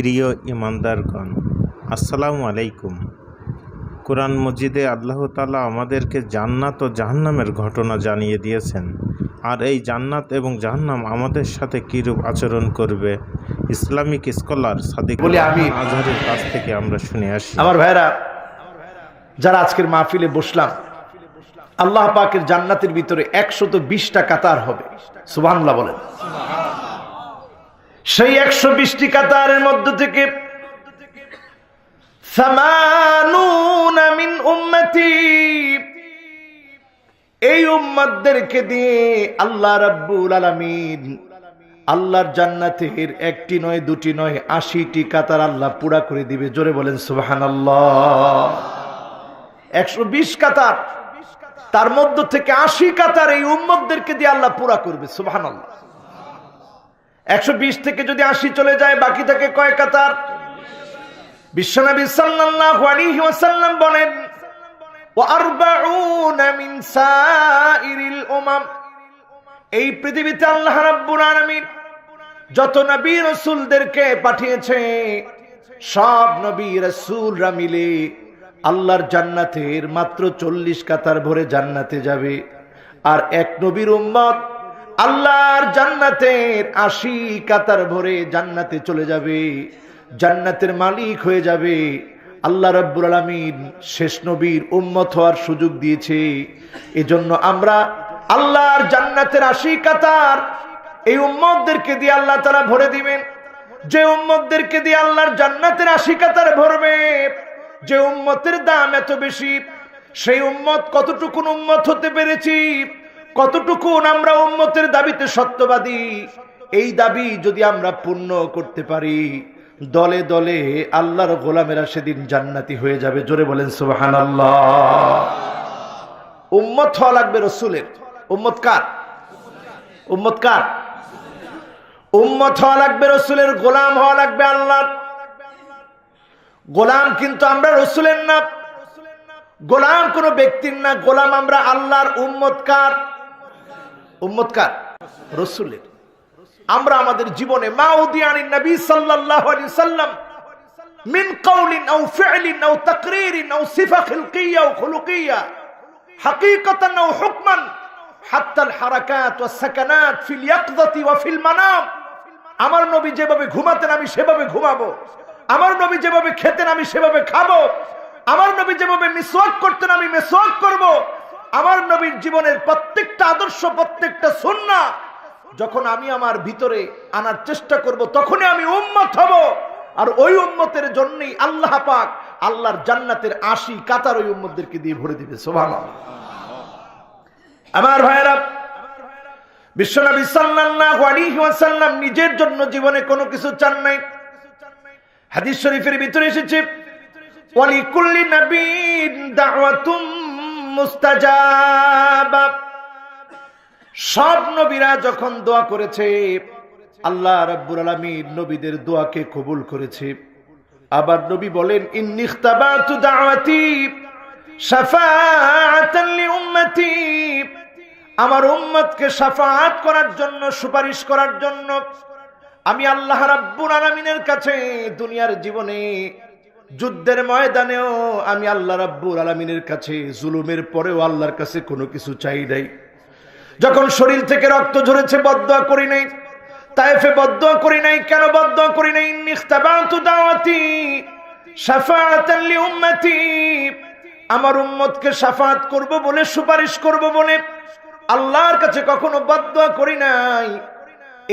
প্রিয় ইমানদারগণ, আসসালামু আলাইকুম। কোরআন মজিদে আল্লাহ তাআলা আমাদেরকে জান্নাত ও জাহান্নামের ঘটনা জানিয়ে দিয়েছেন। আর এই জান্নাত এবং জাহান্নাম আমাদের সাথে কীরূপ আচরণ করবে, ইসলামিক স্কলার সাদিক আজহারের কাছ থেকে আমরা শুনে আসি। আমার ভাইরা, যারা আজকের মাহফিলে বসলাম, আল্লাহ পাকের জান্নাতের ভিতরে 120টা কাতার হবে। সুবহানাল্লাহ বলেন। সেই 120টি কাতারের মধ্য থেকে 80 মিন উম্মতি, এই উম্মতদেরকে দিয়ে আল্লাহ রাব্বুল আলামিন আল্লাহর জান্নাতের একটি নয়, দুটি নয়, 80টি কাতার আল্লাহ পুরা করে দিবে। জোরে বলেন সুবহানাল্লাহ। 120 কাতার, তার মধ্য থেকে 80 কাতার এই উম্মতদেরকে দিয়ে আল্লাহ পুরা করবে। সুবহানাল্লাহ। 120 থেকে যদি 80 চলে যায়, বাকি থাকে কয় কাতার? বিশ্বনবী সাল্লাল্লাহু আলাইহি ওয়াসাল্লাম বলেন, ওয়া 40 মিন সাইরিল উমাম, এই পৃথিবীতে আল্লাহ রাব্বুল আলামিন যত নবী রাসূলদেরকে পাঠিয়েছে, সব নবী রাসূলরা মিলে আল্লাহর জান্নাতের মাত্র 40 কাতার ভরে জান্নাতে যাবে। আর এক নবীর উম্মত আল্লাহর জান্নাতের 80 কাতার ভরে জান্নাতে চলে যাবে, জান্নাতের মালিক হয়ে যাবে। আল্লাহ রাব্বুল আলামিন শেষ নবীর উম্মত হওয়ার সুযোগ দিয়েছে। এজন্য আমরা আল্লাহর জান্নাতের 80 কাতার এই উম্মতদেরকে দিয়ে আল্লাহ তাআলা ভরে দিবেন। যে উম্মতদেরকে দিয়ে আল্লাহর জান্নাতের 80 কাতার ভরবে, যে উম্মতের দাম এত বেশি, সেই উম্মত কতটুকু উম্মত হতে পেরেছি, কতটুকু আমরা উম্মতের দাবিতে সত্যবাদী, এই দাবি যদি আমরা পূর্ণ করতে পারি, দলে দলে আল্লাহর গোলামেরা সেদিন জান্নাতি হয়ে যাবে। জোরে বলেন সুবহানাল্লাহ। উম্মত হওয়া লাগবে রাসূলের। উম্মত কার? উম্মত কার? উম্মত হওয়া লাগবে রাসূলের, গোলাম হওয়া লাগবে আল্লাহর। গোলাম কিন্তু আমরা রাসূলের না, গোলাম কোন ব্যক্তির না, গোলাম আমরা আল্লাহর। উম্মত কার? উম্মত কার? রাসূলের। আমরা আমাদের জীবনে মা উদিয়ানিন নবী সাল্লাল্লাহু আলাইহি সাল্লাম মিন কাউলিন আও ফি'লিন আও তাকরীরিন আও সিফা খিলকিয়্যা আও খুলুকিয়্যা হাকীকাতান আও হুকমান হাত্তা আল হারাকাত ওয়াস সাকানাত ফিল ইয়াকযাতি ওয়া ফিল মানাম, আমার নবী যেভাবে ঘুমাতেন আমি সেভাবে ঘুমাবো, আমার নবী যেভাবে খেতেন আমি সেভাবে খাবো, আমার নবী যেভাবে মিসওয়াক করতেন আমি মিসওয়াক করব। আমার নবীর জীবনের প্রত্যেকটা আদর্শ, প্রত্যেকটা সুন্নাহ যখন আমি আমার ভিতরে আনার চেষ্টা করব, তখনই আমি উম্মত হব। আর ওই উম্মতের জন্যই আল্লাহ পাক আল্লাহর জান্নাতের 80 কাতার ওই উম্মতদেরকে দিয়ে ভরে দিবে। সুবহানাল্লাহ। আমার ভাইরা, বিশ্বনবী সাল্লাল্লাহু আলাইহি ওয়াসাল্লাম নিজের জন্য জীবনে কোনো কিছু চান নাই। হাদিস শরীফের ভিতরে এসেছে, ওয়ালিকুল্লি নাবিয়্যিন দাওয়াতুম মুস্তাজাবা, সব নবীরা যখন দোয়া করেছে, আল্লাহ রাব্বুল আলামিন নবীদের দোয়াকে কবুল করেছে। আবার নবী বলেন, ইন্নী ইখতাবাতু দাওয়াতি শাফাআতান লিউম্মতি, আমার উম্মতকে শাফাআত করার জন্য, সুপারিশ করার জন্য আমি আল্লাহ রাব্বুল আলামিনের কাছে দুনিয়ার জীবনে, যুদ্ধের ময়দানেও আমি আল্লাহ রাব্বুল আলামিনের কাছে, জুলুমের পরেও আল্লাহর কাছে কোনো কিছু চাই নাই। যখন শরীর থেকে রক্ত ঝরেছে বদদুয়া করি নাই, তায়েফে বদদুয়া করি নাই। কেন বদদুয়া করি নাই? ইন্নী ইখতাবাতু দাওয়াতি শাফাআতান লিউম্মতি, আমার উম্মতকে শাফাআত করব বলে, সুপারিশ করব বলে আল্লাহর কাছে কখনো বদদুয়া করি নাই।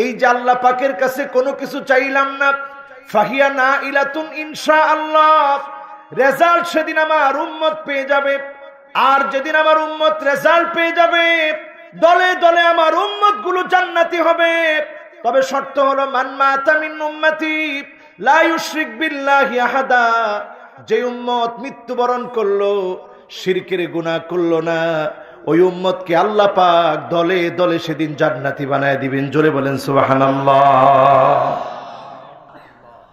এই যে আল্লাহ পাকের কাছে কোনো কিছু চাইলাম না, ফাহিয়া নাইলাতুন ইনশাআল্লাহ, রেজাল্ট সেদিন আমার উম্মত পেয়ে যাবে। আর যেদিন আমার উম্মত রেজাল্ট পেয়ে যাবে, দলে দলে আমার উম্মত গুলো জান্নাতি হবে। তবে শর্ত হলো, মান মাতা মিন উম্মতি লা ইউশরিক বিল্লাহি আহাদা, যে উম্মত মৃত্যুবরণ করলো, শিরকের গুনাহ করলো না, ওই উম্মতকে আল্লাহ পাক দলে দলে সেদিন জান্নাতি বানায় দিবেন। জোরে বলেন সুবহানাল্লাহ।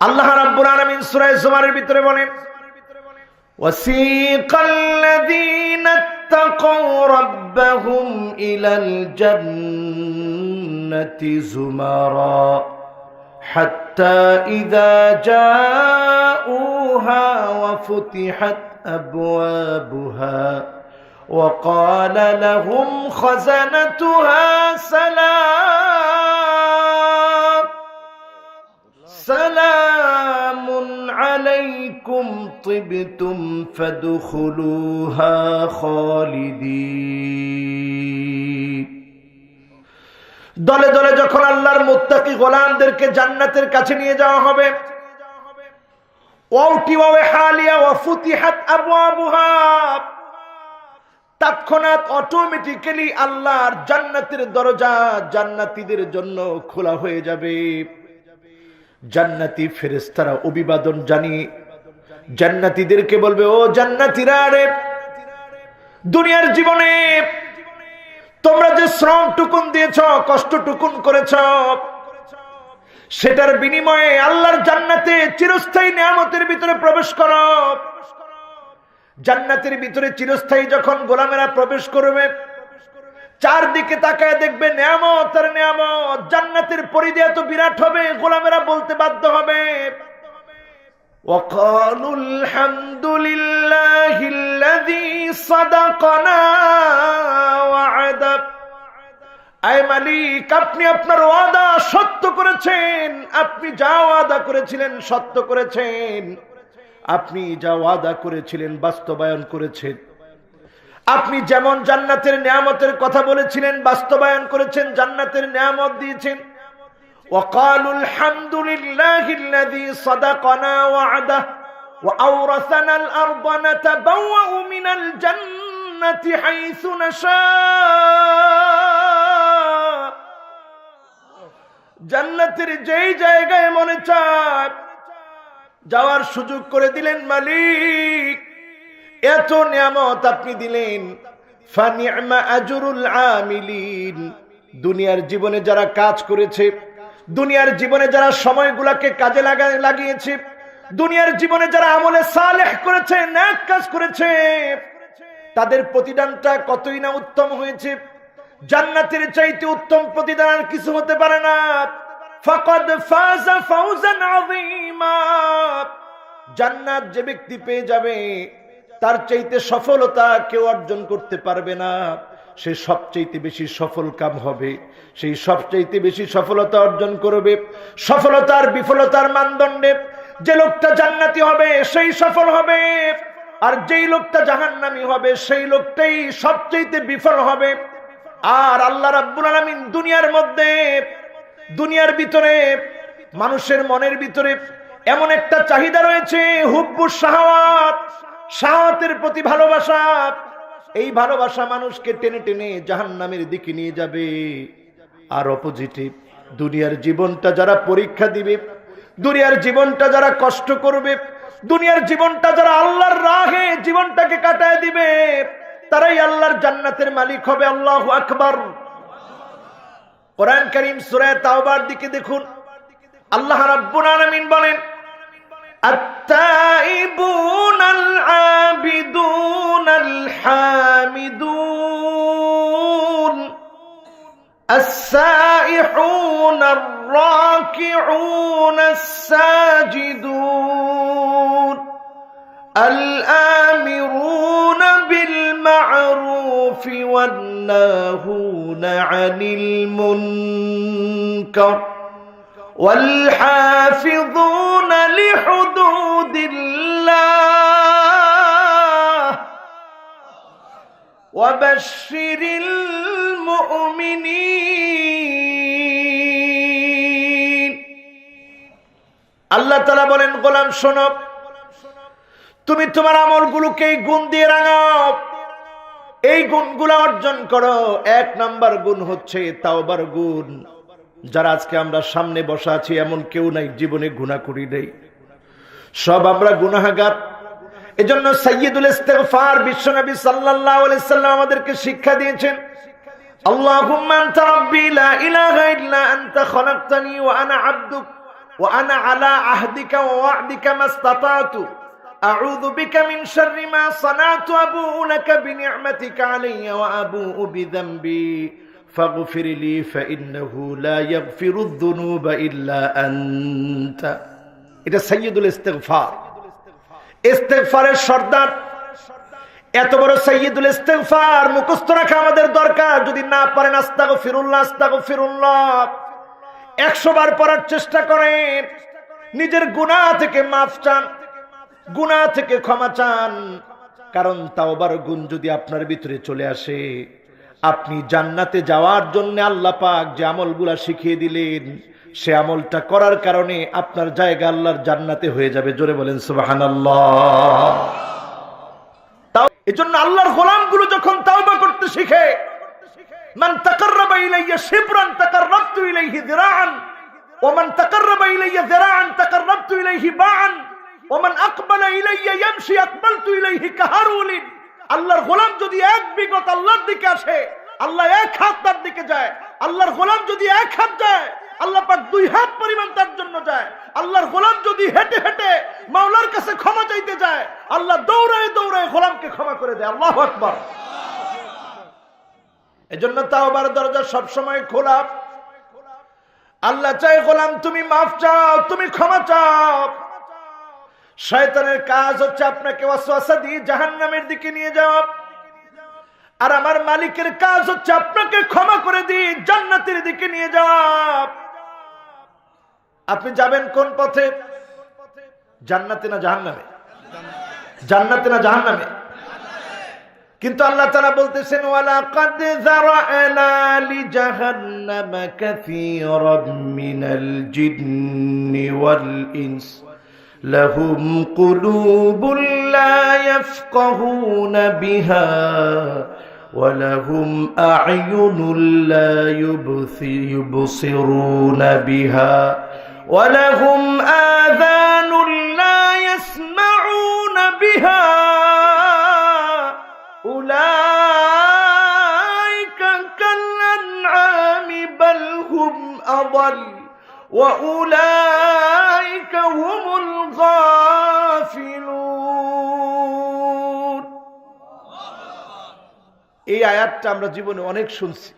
আল্লাহ রাব্বুল আলামিন সূরা জুমারের ভিতরে বলেন, ওয়াসিকাল্লাযীনা ইত্তাকাউ রাব্বাহুম ইলাল জান্নাতি যুমারা حتى إذا جاءوها وفتحت أبوابها وقال لهم خزنتها سلام عليكم طبتم فادخلوها خالدين। দলে দলে যখন আল্লাহর মুত্তাকি গোলামদেরকে জান্নাতের কাছে নিয়ে যাওয়া হবে, তৎক্ষণাৎ অটোমেটিক্যালি আল্লাহর জান্নাতের দরজা জান্নাতীদের জন্য খোলা হয়ে যাবে। জান্নাতি ফেরেশতারা অভিবাদন জানিয়ে জান্নাতীদেরকে বলবে, ও জান্নাতীরা রে, দুনিয়ার জীবনে তোমরা যে শ্রম টুকুন দিয়েছ, কষ্ট টুকুন করেছ, সেটার বিনিময়ে আল্লাহর জান্নাতে চিরস্থায়ী নিয়ামতের ভিতরে প্রবেশ করো। জান্নাতের ভিতরে চিরস্থায়ী যখন গোলামেরা প্রবেশ করবে, চারদিকে তাকায় দেখবে নিয়ামত আর নিয়ামত। জান্নাতের পরিধি এত বিরাট হবে, গোলামেরা বলতে বাধ্য হবে, وقالوا الحمد لله الذي صدقنا وعده। আয় মালিক, আপনি আপনার ওয়াদা সত্য করেছেন, আপনি যা ওয়াদা করেছিলেন সত্য করেছেন, আপনি যা ওয়াদা করেছিলেন বাস্তবায়ন করেছেন। আপনি যেমন জান্নাতের নিয়ামতের কথা বলেছিলেন বাস্তবায়ন করেছেন, জান্নাতের নিয়ামত দিয়েছেন। وقالوا الحمد لله الذي صدقنا وعده وأورثنا الأرض نتبوأ من الجنة حيث نشاء। জান্নাতের যেই জায়গায় মনে চায় যাওয়ার সুযোগ করে দিলেন মালিক। এত নিয়ামত আপনি দিলেন। ফানি'মা আজরুল আমিলিন। দুনিয়ার জীবনে যারা কাজ করেছে, দুনিয়ার জীবনে যারা সময়গুলোকে কাজে লাগিয়েছে, দুনিয়ার জীবনে যারা আমলে সালেহ করেছে, নেক কাজ করেছে, তাদের প্রতিদানটা কতই না উত্তম হয়েছে। জান্নাতের চাইতে উত্তম প্রতিদান আর কিছু হতে পারে না। ফাকাদ ফাযা ফাওজান আযীমা। জান্নাত যে ব্যক্তি পেয়ে যাবে, তার চাইতে সফলতা কেউ অর্জন করতে পারবে না। সে সবচাইতে বেশি সফল কাম হবে, সেই সবচাইতে বেশি সফলতা অর্জন করবে। সফলতার বিফলতার মানদণ্ডে যে লোকটা জান্নাতি হবে সেই সফল হবে, আর যেই লোকটা জাহান্নামী হবে সেই লোকটাই সবচাইতে বিফল হবে। আর আল্লাহ রাব্বুল আলামিন দুনিয়ার মধ্যে, দুনিয়ার ভিতরে, মানুষের মনের ভিতরে এমন একটা চাহিদা রয়েছে, হুব্বুস শাহাওয়াত, শাহাওয়াতের প্রতি ভালোবাসা। এই ভালোবাসা মানুষকে টেনে টেনে জাহান্নামের দিকে নিয়ে যাবে। আর অপোজিটে দুনিয়ার জীবনটা যারা পরীক্ষা দিবে, দুনিয়ার জীবনটা যারা কষ্ট করবে, দুনিয়ার জীবনটা যারা আল্লাহর রাহে জীবনটাকে কাটায় দিবে, তারাই আল্লাহর জান্নাতের মালিক হবে। আল্লাহু আকবার। কোরআন কারীম সূরা তাওবার দিকে দেখুন, আল্লাহ রাব্বুল আলামিন বলেন, التائبون العابدون الحامدون السائحون الراكعون الساجدون الآمرون بالمعروف والناهون عن المنكر والحافظون لحدود الله وبشر المؤمنين। আল্লাহ তাআলা বলেন, গোলাম শোনো, তুমি তোমার আমলগুলোকে এই গুণ দিয়ে রাঙাও, এই গুণগুলো অর্জন করো। এক নাম্বার গুণ হচ্ছে তাওবার গুণ। যারা আজকে আমরা সামনে বসা আছি এমন কেউ নাই জীবনে গুনাহ করি নাই, সব আমরা গুনাহগার। এজন্য সাইয়্যিদুল ইস্তিগফার বিশ্বনবী সাল্লাল্লাহু আলাইহি সাল্লাম আমাদেরকে শিক্ষা দিয়েছেন, আল্লাহুম্মা আনতা রাব্বি লা ইলাহা ইল্লা আনতা খালাকতানি ওয়া আনা আবদুক ওয়া আনা আলা আহদিকা ওয়া ওয়া'দিকা মাসতাতাতু আউযু বিকা মিন শাররি মা সানাতু আবুউ লাকা বিনি'মাতিকা আলাইয়া ওয়া আবুউ বিযামবি فاغفر لي فإنه لا يغفر الذنوب إلا أنت। এটা সাইয়্যিদুল ইস্তিগফার, ইস্তিগফারের সর্দার। এত বড় সাইয়্যিদুল ইস্তিগফার মুখস্থ রাখা আমাদের দরকার। যদি না পারেন আস্তাগফিরুল্লাহ আস্তাগফিরুল্লাহ 100 বার পড়ার চেষ্টা করেন। নিজের গুনাহ থেকে মাফ চান, গুনাহ থেকে ক্ষমা চান। কারণ তাওবার গুণ যদি আপনার ভিতরে চলে আসে, আপনি জান্নাতে যাওয়ার জন্য আল্লাহ পাক যে আমলগুলা শিখিয়ে দিলেন, সে আমলটা করার কারণে আপনার জায়গা আল্লাহর জান্নাতে হয়ে যাবে। জোরে বলেন সুবহানাল্লাহ। এজন্য আল্লাহর গোলামগুলো যখন তাওবা করতে শিখে, মান তাকাররাবা ইলাইয়া শিবরান তাকাররাবতু ইলাইহি যিরাআন ওয়া মান তাকাররাবা ইলাইয়া যিরাআন তাকাররাবতু ইলাইহি বা'আন ওয়া মান আকবালা ইলাইয়া ইয়ামশি আকবালতু ইলাইহি কাহারুলিন। আল্লাহর গোলাম যদি এক বিগত আল্লাহর দিকে আসে, আল্লাহ এক হাত তার দিকে যায়। আল্লাহর গোলাম যদি এক হাত যায়, আল্লাহ পাক 2 হাত পরিমাণ তার জন্য যায়। আল্লাহর গোলাম যদি হেঁটে হেঁটে মাওলার কাছে ক্ষমা চাইতে যায়, আল্লাহ দৌড়ায় দৌড়ায় গোলামকে ক্ষমা করে দেয়। আল্লাহু আকবার। এজন্য তাওবার দরজা সব সময় খোলা। আল্লাহ চায় গোলাম তুমি মাফ চাও, তুমি ক্ষমা চাও। শয়তানের কাজ হচ্ছে আপনাকে ওয়াসওয়াসা দিয়ে জাহান্নামের দিকে নিয়ে যাওয়া, আর আমার মালিকের কাজ হচ্ছে আপনাকে ক্ষমা করে দিয়ে জান্নাতের দিকে নিয়ে যাওয়া। আপনি যাবেন কোন পথে? জান্নাতে না জাহান্নামে? জান্নাতে না জাহান্নামে? কিন্তু আল্লাহ তাআলা বলতেছেন ওয়ালাকাদ যারা'না লিজাহান্নামা কাসীরাম মিনাল জিন্নি ওয়াল ইনস লাহুম কুলুবুন লা ইয়াফকাহুনা বিহা ওয়া লাহুম আ'য়ুনুন লা ইউবসিরুনা বিহা ওয়া লাহুম আযানুন লা ইয়াসমাউনা বিহা উলাইকা কাল-আন'আমি বাল হুম আযাল ওয়া উলাইকা হুমুল গাফিলুন। এই আয়াতটা আমরা জীবনে অনেক শুনছি।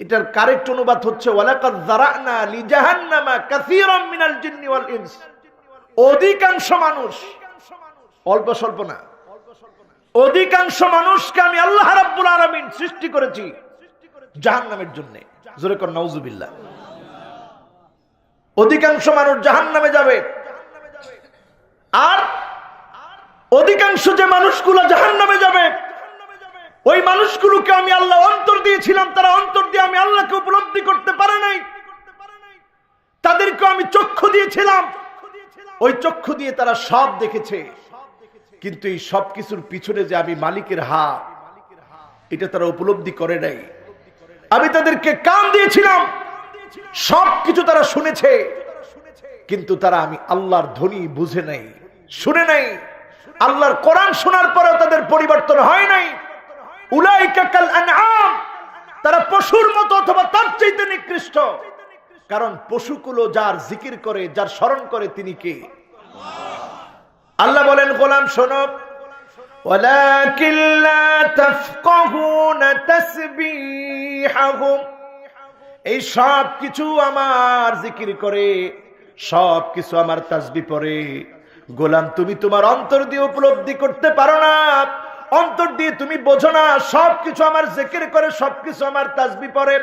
এটার কারেক্ট অনুবাদ হচ্ছে ওয়ালাকাদ যারা'না লিজাহান্নামা কাসীরাম মিনাল জিন্নি ওয়াল ইনস। অধিকাংশ মানুষ, অল্প স্বল্প না, অধিকাংশ মানুষকে আমি আল্লাহ রাব্বুল আলামিন সৃষ্টি করেছি জাহান্নামের জন্য। জোরে কর নাউজুবিল্লাহ। অধিকাংশ মানুষ জাহান্নামে যাবে, আর অধিকাংশ যে মানুষগুলো জাহান্নামে যাবে, ওই মানুষগুলোকে আমি আল্লাহ অন্তর দিয়েছিলাম। তারা অন্তর দিয়ে আমি আল্লাহকে উপলব্ধি করতে পারে নাই। তাদেরকে আমি চক্ষু দিয়েছিলাম, ওই চক্ষু দিয়ে তারা সব দেখেছে। কিন্তু এই সব কিছুর পিছনে যে আমি মালিকের হাত, এটা তারা উপলব্ধি করে নাই। আমি তাদেরকে কান দিয়েছিলাম, সবকিছু তারা শুনেছে, কিন্তু তারা আমি আল্লাহর ধ্বনি বুঝে নাই, শুনে নাই। আল্লাহর কোরআন শোনার পরেও তাদের পরিবর্তন হয় নাই। উলাইকা কাল-আন'আম, তারা পশুর মতো অথবা তার চাইতে নিকৃষ্ট। কারণ পশুগুলো যার জিকির করে, যার স্মরণ করে, তিনি কে? আল্লাহ বলেন গোলাম শোনো, ওয়ালাকিন লা তাফকাহুনা তাসবিহাহুম। এই সব কিছু আমার জিকির করে, সব কিছু আমার তাসবিহ পড়ে। গোলাম তুমি তোমার অন্তর দিয়ে উপলব্ধি করতে পারো না, অন্তর দিয়ে তুমি বোঝো না। সব কিছু আমার জিকির করে, সব কিছু আমার তাসবিহ পড়ে।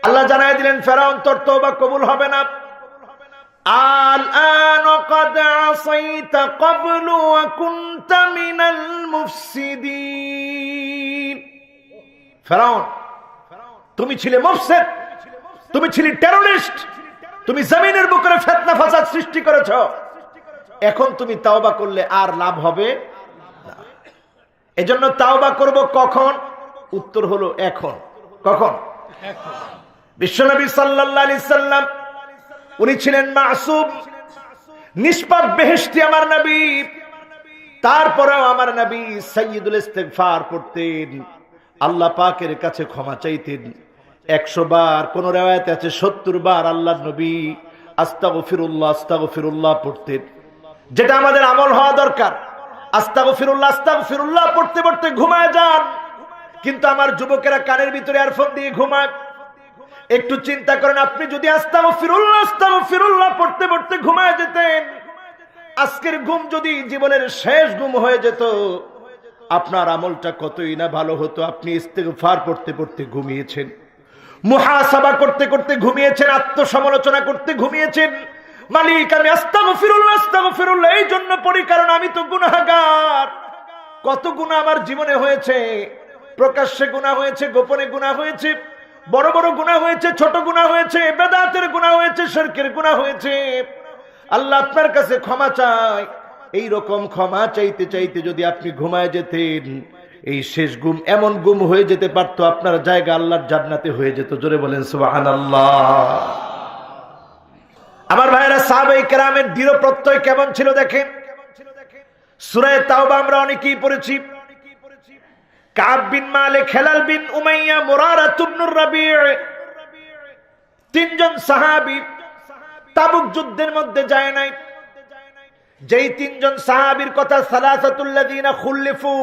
আল্লাহ জানায় দিলেন ফেরাউন তোর তওবা কবুল হবে না। আল-আন ক্বাদ আসাইতা ক্বাবলু ওয়া কুনতা মিনাল মুফসিদিন। ফেরাউন তুমি ছিলে মুফসিদ, তুমি ছিলে টেররিস্ট, তুমি জমিনের বুকে ফিতনা ফাসাদ সৃষ্টি করেছো। এখন তুমি তাওবা করলে আর লাভ হবে না। এজন্য তাওবা করব কখন? উত্তর হলো এখন। কখন? এখন। বিশ্বনবী সাল্লাল্লাহু আলাইহি সাল্লাম উনি ছিলেন মাসুম, নিষ্পাপ, বেহেশতি আমার নবী। তারপরেও আমার নবী সাইয়্যিদুল ইস্তিগফার পড়তেন, আল্লাহ পাকের কাছে ক্ষমা চাইতেন 100 বার, কোন riwayate আছে 70 বার আল্লাহর নবী আস্তাগফিরুল্লাহ আস্তাগফিরুল্লাহ পড়তেন। যেটা আমাদের আমল হওয়া দরকার। আস্তাগফিরুল্লাহ আস্তাগফিরুল্লাহ পড়তে পড়তে ঘুমায় যান, কিন্তু আমার যুবকেরা কানের ভিতরে ইয়ারফোন দিয়ে ঘুমায়। একটু চিন্তা করেন, আপনি যদি আস্তাগফিরুল্লাহ পড়তে পড়তে ঘুমায় যেতেন, আজকের ঘুম যদি জীবনের শেষ ঘুম হয়ে যেত, আপনার আমলটা কতই না ভালো হতো। আপনি ইস্তেগফার পড়তে পড়তে ঘুমিয়েছেন, মুহাসাবা করতে করতে ঘুমিয়েছেন, আত্মসমালোচনা করতে ঘুমিয়েছেন। মালিক, আমি আস্তাগফিরুল্লাহ এই জন্য পড়ি কারণ আমি তো গুনাহগার। কত গুনাহ আমার জীবনে হয়েছে, প্রকাশ্যে গুনাহ হয়েছে, গোপনে গুনাহ হয়েছে, বড় বড় গুনাহ হয়েছে, ছোট গুনাহ হয়েছে, বেদাতের গুনাহ হয়েছে, শিরকের গুনাহ হয়েছে। আল্লাহ আপনার কাছে ক্ষমা চাই। এই রকম ক্ষমা চাইতে চাইতে যদি আপনি ঘুমায় যেতেন, এই শেষ ঘুম এমন ঘুম হয়ে যেতে পারতো আপনার জায়গা আল্লাহর জান্নাতে হয়ে যেত। জোরে বলেন সুবহানাল্লাহ। আমার ভাইয়েরা, সাহাবায়ে কেরামের দৃঢ় প্রত্যয় কেমন ছিল দেখেন। সূরা তাওবা আমরা অনেকেই পড়েছি। কাব বিন মালিক, হেলাল বিন উমাইয়া, মুরারা ইবনুর রাবি', তিনজন সাহাবী তাবুক যুদ্ধের মধ্যে যায় নাই। যেই তিনজন সাহাবীর কথা, সালাসাতুল্লাযিনা খুল্লিফু,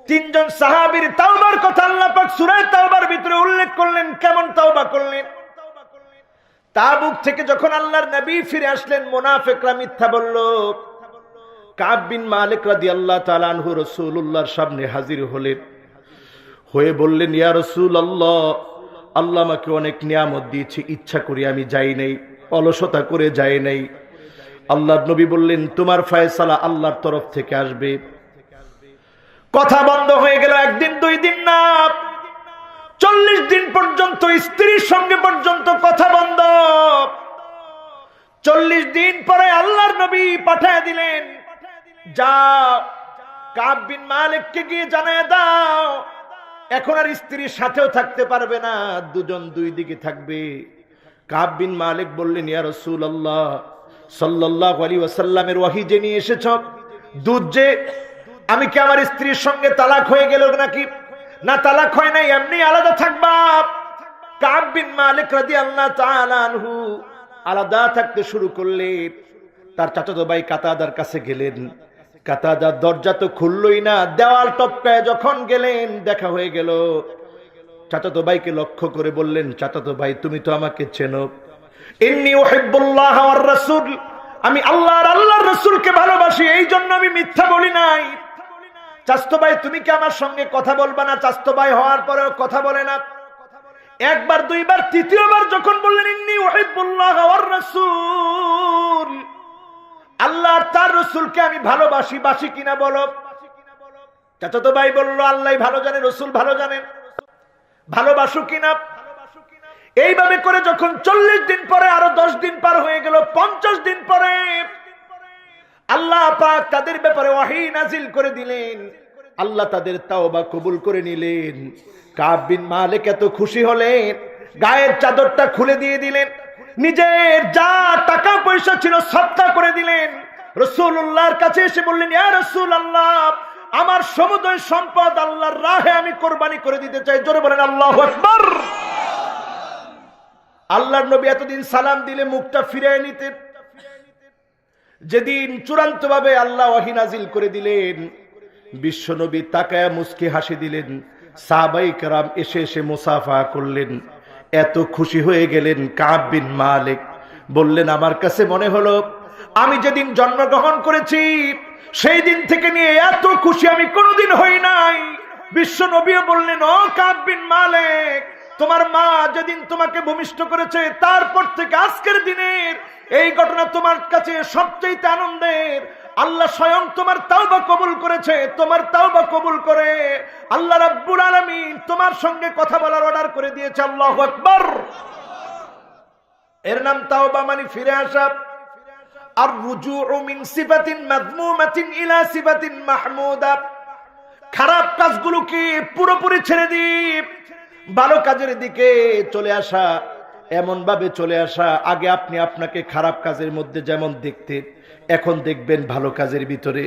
তিনজন সাহাবীর তাওবার কথা আল্লাহ পাক সূরা তাওবার ভিতরে উল্লেখ করলেন। কেমন তাওবা করলেন? তাবুক থেকে যখন আল্লাহর নবী ফিরে আসলেন, মুনাফিকরা মিথ্যা বলল। কাব বিন মালিক রাদিয়াল্লাহু তাআলা আনহু রাসূলুল্লাহর সামনে হাজির হলেন, হয়ে বললেন, ইয়া রাসূলুল্লাহ, আল্লাহ আমাকে অনেক নিয়ামত দিয়েছে, ইচ্ছা করে আমি যাই নাই, অলসতা করে যাই নাই। আল্লাহর নবী বললেন, তোমার ফয়সালা আল্লাহর তরফ থেকে আসবে। কথা বন্ধ হয়ে গেল। একদিন, দুই দিন না, 40 দিন পর্যন্ত স্ত্রীর সঙ্গে পর্যন্ত কথা বন্ধ। 40 দিন পরে আল্লাহর নবী পাঠিয়ে দিলেন, যাও কাব বিন মালিককে গিয়ে জানায় দাও, এখন আর স্ত্রীর সাথেও থাকতে পারবে না, দুজন দুই দিকে থাকবে। কাব বিন মালিক বললেন, ইয়া রাসূলুল্লাহ সাল্লাল্লাহু আলাইহি ওয়াসাল্লামের ওহী যে নিয়ে এসেছ, দুধ যে, আমি কি আমার স্ত্রীর সঙ্গে তালাক হয়ে গেল নাকি? না, তালাক হয় নাই, এমনি আলাদা থাকবা। কাব বিন মালিক রাদিয়াল্লাহু তাআলা আনহু আলাদা থাকতে শুরু করলেন। তার চাচাতো ভাই কাতাদার কাছে গেলেন। কাতাদার দরজা তো খুললই না, দেওয়াল টপকায় যখন গেলেন, দেখা হয়ে গেল। চাচাতো ভাইকে লক্ষ্য করে বললেন, চাচাতো ভাই, তুমি তো আমাকে চেনো। ইন্নী উহিব্বুল্লাহ ওয়ার রাসূল, আমি আল্লাহর রাসূলকে ভালোবাসি, এই জন্য আমি মিথ্যা বলি নাই। চাচাতো ভাই, তুমি কি আমার সঙ্গে কথা বলবা না? চাচাতো ভাই হওয়ার পরেও কথা বলে না। একবার, দুইবার, তৃতীয়বার যখন বললেন, ইন্নী উহিব্বুল্লাহ ওয়ার রাসূল, আল্লাহ আর তার রাসূলকে আমি ভালোবাসি, বাসি কিনা বলো। চাচাতো ভাই বলল, আল্লাহ ভালো জানে, রাসূল ভালো জানেন, ভালোবাসো কিনা। এইভাবে করে যখন 40 দিন পরে, আরো 10 দিন পার হয়ে গেল, 50 দিন পরে আল্লাহ পাক তাদের ব্যাপারে ওহী নাজিল করে দিলেন। আল্লাহ তাদের তাওবা কবুল করে নিলেন। কাব বিন মালিক এত খুশি হলেন, গায়ের চাদরটা খুলে দিয়ে দিলেন, নিজের যা টাকা পয়সা ছিল সদকা করে দিলেন। রাসূলুল্লাহর কাছে এসে বললেন, ইয়া রাসূলুল্লাহ, আমার সমুদয় সম্পদ আল্লাহর রাহে আমি কোরবানি করে দিতে চাই। জোরে বলেন আল্লাহু আকবার। আল্লাহর নবী এতদিন সালাম দিলে মুখটা ফিরিয়ে নিতেন। যেদিন চূড়ান্ত ভাবে আল্লাহ ওহী নাজিল করে দিলেন, বিশ্ব নবী তাকায়া মুস্কি হাসি দিলেন। সাহাবায়ে কেরাম এসে এসে মুসাফা করলেন, এত খুশি হয়ে গেলেন। কাব বিন মালিক বললেন, আমার কাছে মনে হলো আমি যেদিন জন্মগ্রহণ করেছি সেই দিন থেকে নিয়ে এত খুশি আমি কোনোদিন হই নাই। বিশ্ব নবীও বললেন, ও কাব বিন মালিক, তোমার মা যেদিন তোমাকে ভূমিষ্ঠ করেছে তারপর থেকে আজকের দিনের এই ঘটনা তোমার কাছে সবচেয়ে আনন্দের। আল্লাহ স্বয়ং তোমার তাওবা কবুল করেছে। তোমার তাওবা কবুল করে আল্লাহ রাব্বুল আলামিন তোমার সঙ্গে কথা বলার অর্ডার করে দিয়েছে। আল্লাহু আকবার। এর নাম তাওবা, মানে ফিরে আসা। আর রুজুউ মিন সিফাতিন মাযমুমাতিন ইলা সিফাতিন মাহমুদা, খারাপ কাজগুলোকে পুরোপুরি ছেড়ে দিয়ে ভালো কাজের দিকে চলে আসা। এমন ভাবে চলে আসা, আগে আপনি আপনাকে খারাপ কাজের মধ্যে যেমন দেখতেন, এখন দেখবেন ভালো কাজের ভিতরে।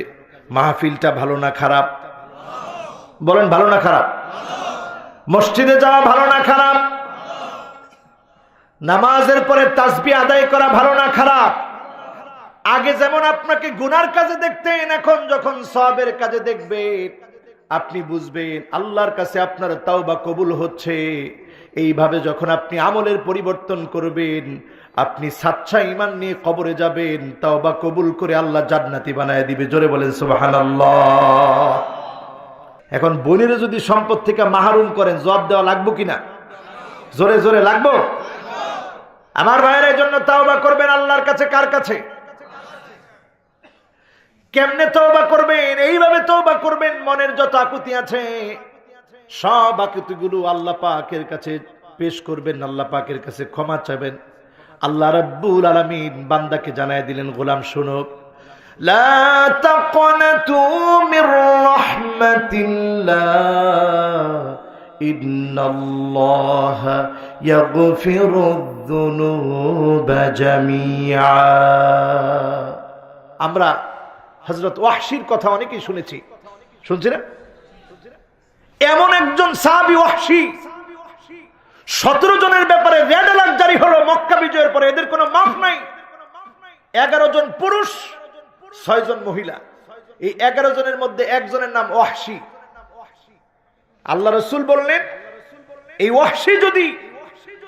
মাহফিলটা ভালো না খারাপ? বলেন, ভালো না খারাপ? মসজিদে যাওয়া ভালো না খারাপ? নামাজের পরে তাসবিহ আদায় করা ভালো না খারাপ? আগে যেমন আপনাকে গুনার কাজে দেখতেন, এখন যখন সওয়াবের কাজে দেখবেন, আপনি বুঝবেন আল্লাহর কাছে আপনার তাওবা কবুল হচ্ছে। এইভাবে যখন আপনি আমলের পরিবর্তন করবেন, আপনি সাচ্চা ঈমান নিয়ে কবরে যাবেন, তাওবা কবুল করে আল্লাহ জান্নাতি বানায় দিবে। জোরে বলেন সুবহানাল্লাহ। এখন বোনের যদি সম্পদ থেকে মাহরুম করেন, জবাব দেওয়া লাগবে কিনা? জোরে জোরে লাগবো। আমার ভাইয়ের জন্য তাওবা করবেন আল্লাহর কাছে। কার কাছে? কেমনে তওবা করবেন? এইভাবে তওবা করবেন, মনের যত আকুতি আছে সব আকুতিগুলো আল্লাহ পাকের কাছে পেশ করবেন, আল্লাহ পাকের কাছে ক্ষমা চাইবেন। আল্লাহ রাব্বুল আলামিন বান্দাকে জানায় দিলেন, গোলাম শোনো, লা তাকনাতু মির রাহমাতিল্লাহ ইন্নাল্লাহা ইয়াগফিরুয-যুনুবা জামিআ। আমরা হযরত ওয়াহশীর কথা অনেকেই শুনেছি, শুনছি না? এমন একজন সাহাবী ওয়াহশী, 17 জনের ব্যাপারে রেড অ্যালার্ট জারি হলো মক্কা বিজয়ের পরে। এদের কোনো মাফ নাই। 11 জন পুরুষ, 6 জন মহিলা। এই 11 জনের মধ্যে একজনের নাম ওয়াহশী। আল্লাহ রাসূল বললেন, এই ওয়াহশী যদি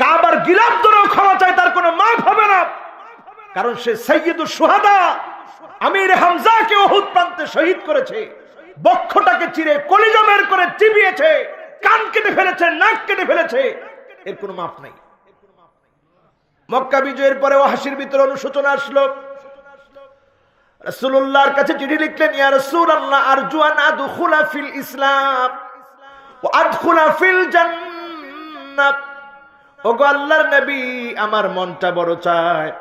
কাবার গিলাফ ধরেও ক্ষমা চায়, তার কোনো মাফ হবে না, কারণ সে সাইয়্যিদুশ শুহাদা, আমির হামজাকে উহুদ প্রান্তে শহীদ করেছে। বক্ষটাকে চিরে কলিজা বের করে চিবিয়েছে, কান কেটে ফেলেছে, নাক কেটে ফেলেছে। এর কোনো মাফ নাই। মক্কা বিজয়ের পরে ওয়াহশীর ভিতরে অনুশোচনা আসলো। রাসূলুল্লাহর কাছে চিঠি লিখলেন, ইয়া রাসূলুল্লাহ, আরজু আন আদখুলা ফিল ইসলাম ওয়া আদখুলা ফিল জান্নাহ। ওগো আল্লাহর নবী, আমার মনটা বড় চায়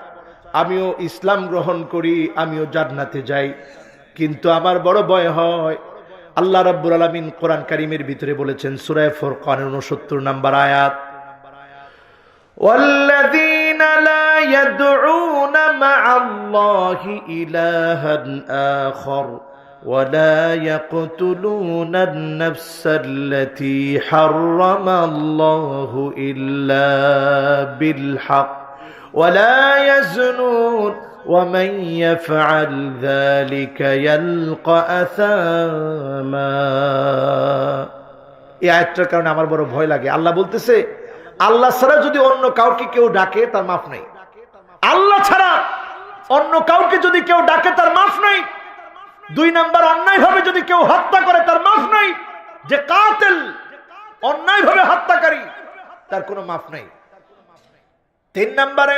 আমিও ইসলাম গ্রহণ করি, আমিও জান্নাতে যাই, কিন্তু আমার বড় ভয় হয়। আল্লাহ রাব্বুল আলামিন কোরআন কারীমের ভিতরে বলেছেন, সূরা ফুরকানের 69 নম্বর আয়াত, والذين لا يدعون مع الله إلها آخر ولا يقتلون النفس التي حرم الله إلا بالحق ولا يزنون ومن يفعل ذلك يلقى أثاما। এই আয়াতটার কারণে আমার বড় ভয় লাগে। আল্লাহ বলতেছে, আল্লাহ ছাড়া যদি অন্য কাউকে কেউ ডাকে, তার মাফ নাই। আল্লাহ ছাড়া অন্য কাউকে যদি কেউ ডাকে, তার মাফ নাই। 2 নাম্বার, অন্যায় ভাবে যদি কেউ হত্যা করে, তার মাফ নাই। যে কাতিল, অন্যায় ভাবে হত্যাকারী, তার কোনো মাফ নাই। 3 নম্বরে,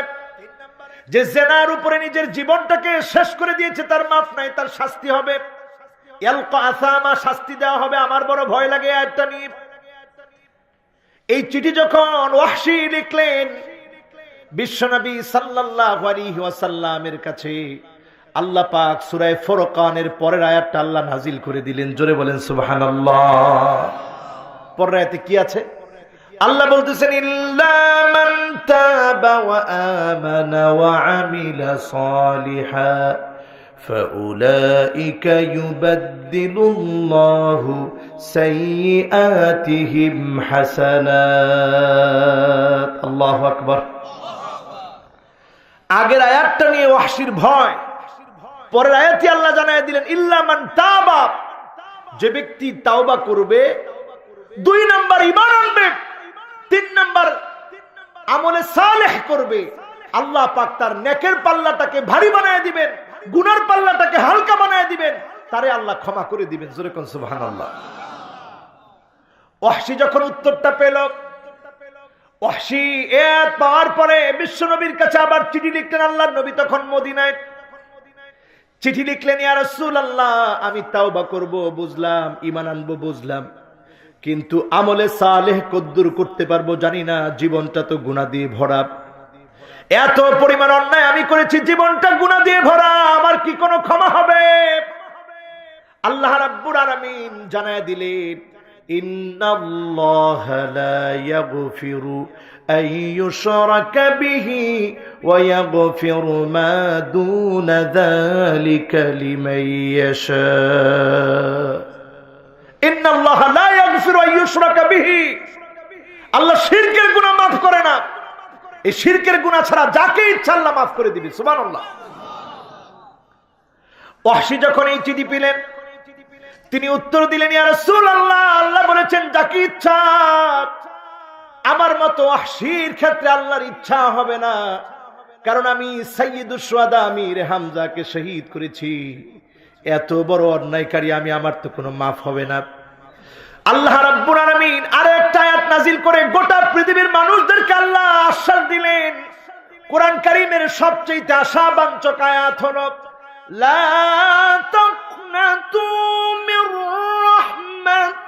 যে জিনার উপরে নিজের জীবনটাকে শেষ করে দিয়েছে, তার মাফ নাই, তার শাস্তি হবে। ইয়ালকা আসামা, শাস্তি দেওয়া হবে। আমার বড় ভয় লাগে আয়াতটা নিয়ে। এই চিঠি যখন ওয়াহশী লিখলেন বিশ্বনবী সাল্লাল্লাহু আলাইহি ওয়াসাল্লামের কাছে, আল্লাহ পাক সূরা ফুরকানের পরের আয়াতটা আল্লাহ নাজিল করে দিলেন। জোরে বলেন সুবহানাল্লাহ। পরের আয়াতে কি আছে? আল্লাহ বলতেছেন, ইল্লা মান তাবা ওয়া আমানা ওয়া আমিলা সালিহান فأولئك يبدل الله سيئاتهم حسنات। الله أكبر। আগের আয়াতটা নিয়ে ওয়াহশীর ভয়, পরের আয়াতে আল্লাহ জানায় দিলেন, ইল্লা মান তাবা, যে ব্যক্তি তাওবা করবে, 2 নাম্বার ঈমান আনবে, 3 নাম্বার আমলে সালেহ করবে, আল্লাহ পাক তার নেকের পাল্লাটাকে ভারী বানায় দিবেন, গুনার পাল্লাটাকে হালকা বানায় দিবেন, তারে আল্লাহ ক্ষমা করে দিবেন। জোরে কোন সুবহানাল্লাহ। ওয়াহশী যখন উত্তরটা পেল, ওয়াহশী এত পাওয়ার পরে বিশ্বনবীর কাছে আবার চিঠি লিখলেন। আল্লাহর নবী তখন মদিনায়। চিঠি লিখলেন, ইয়া রাসূলুল্লাহ, আমি তাওবা করব বুঝলাম, ঈমান আনবো বুঝলাম, কিন্তু আমলে সালেহ কদ্দুর করতে পারবো জানি না, জীবনটা তো গুনাহ দিয়ে ভরা। এত পরিমাণ অন্যায় আমি করেছি, জীবনটা গুনাহ দিয়ে ভরা, আমার কি কোনো ক্ষমা হবে? আল্লাহ রাব্বুল আলামিন জানায় দিলেন, ইন্নাল্লাহা লা ইয়াগফিরু আন ইউশরাকা বিহি ওয়া ইয়াগফিরু মা দুনা যালিকা লিমান ইয়াশা। ইন্নাল্লাহা লা ইয়াগফিরু আন ইউশরাকা বিহি, আল্লাহ শিরকের গুনাহ মাফ করে না। এই শিরকের গুনাহ ছাড়া যাকে ইচ্ছা আল্লাহ মাফ করে দিবেন। সুবহানাল্লাহ। ওয়াহশী যখন এই চিঠি পেলেন, তিনি উত্তর দিলেন, ইয়া রাসূলুল্লাহ, আল্লাহ বলেছেন যাকে ইচ্ছা। আমার মতো ওয়াহশীর ক্ষেত্রে আল্লাহর ইচ্ছা হবে না, কারণ আমি সাইয়্যিদুশ শুহাদা আমির হামজাকে শহীদ করেছি। এত বড় অন্যায়কারী আমি, আমার তো কোনো মাফ হবে না। আল্লাহ রাব্বুল আলামিন আরেকটা আয়াত নাজিল করে গোটা পৃথিবীর মানুষদেরকে আল্লাহ আশ্বাস দিলেন। কোরআন কারীমের সবচেয়ে আশাবাঞ্চক আয়াত হলো লা তাকনাতু মির রাহমাতিল্লাহ।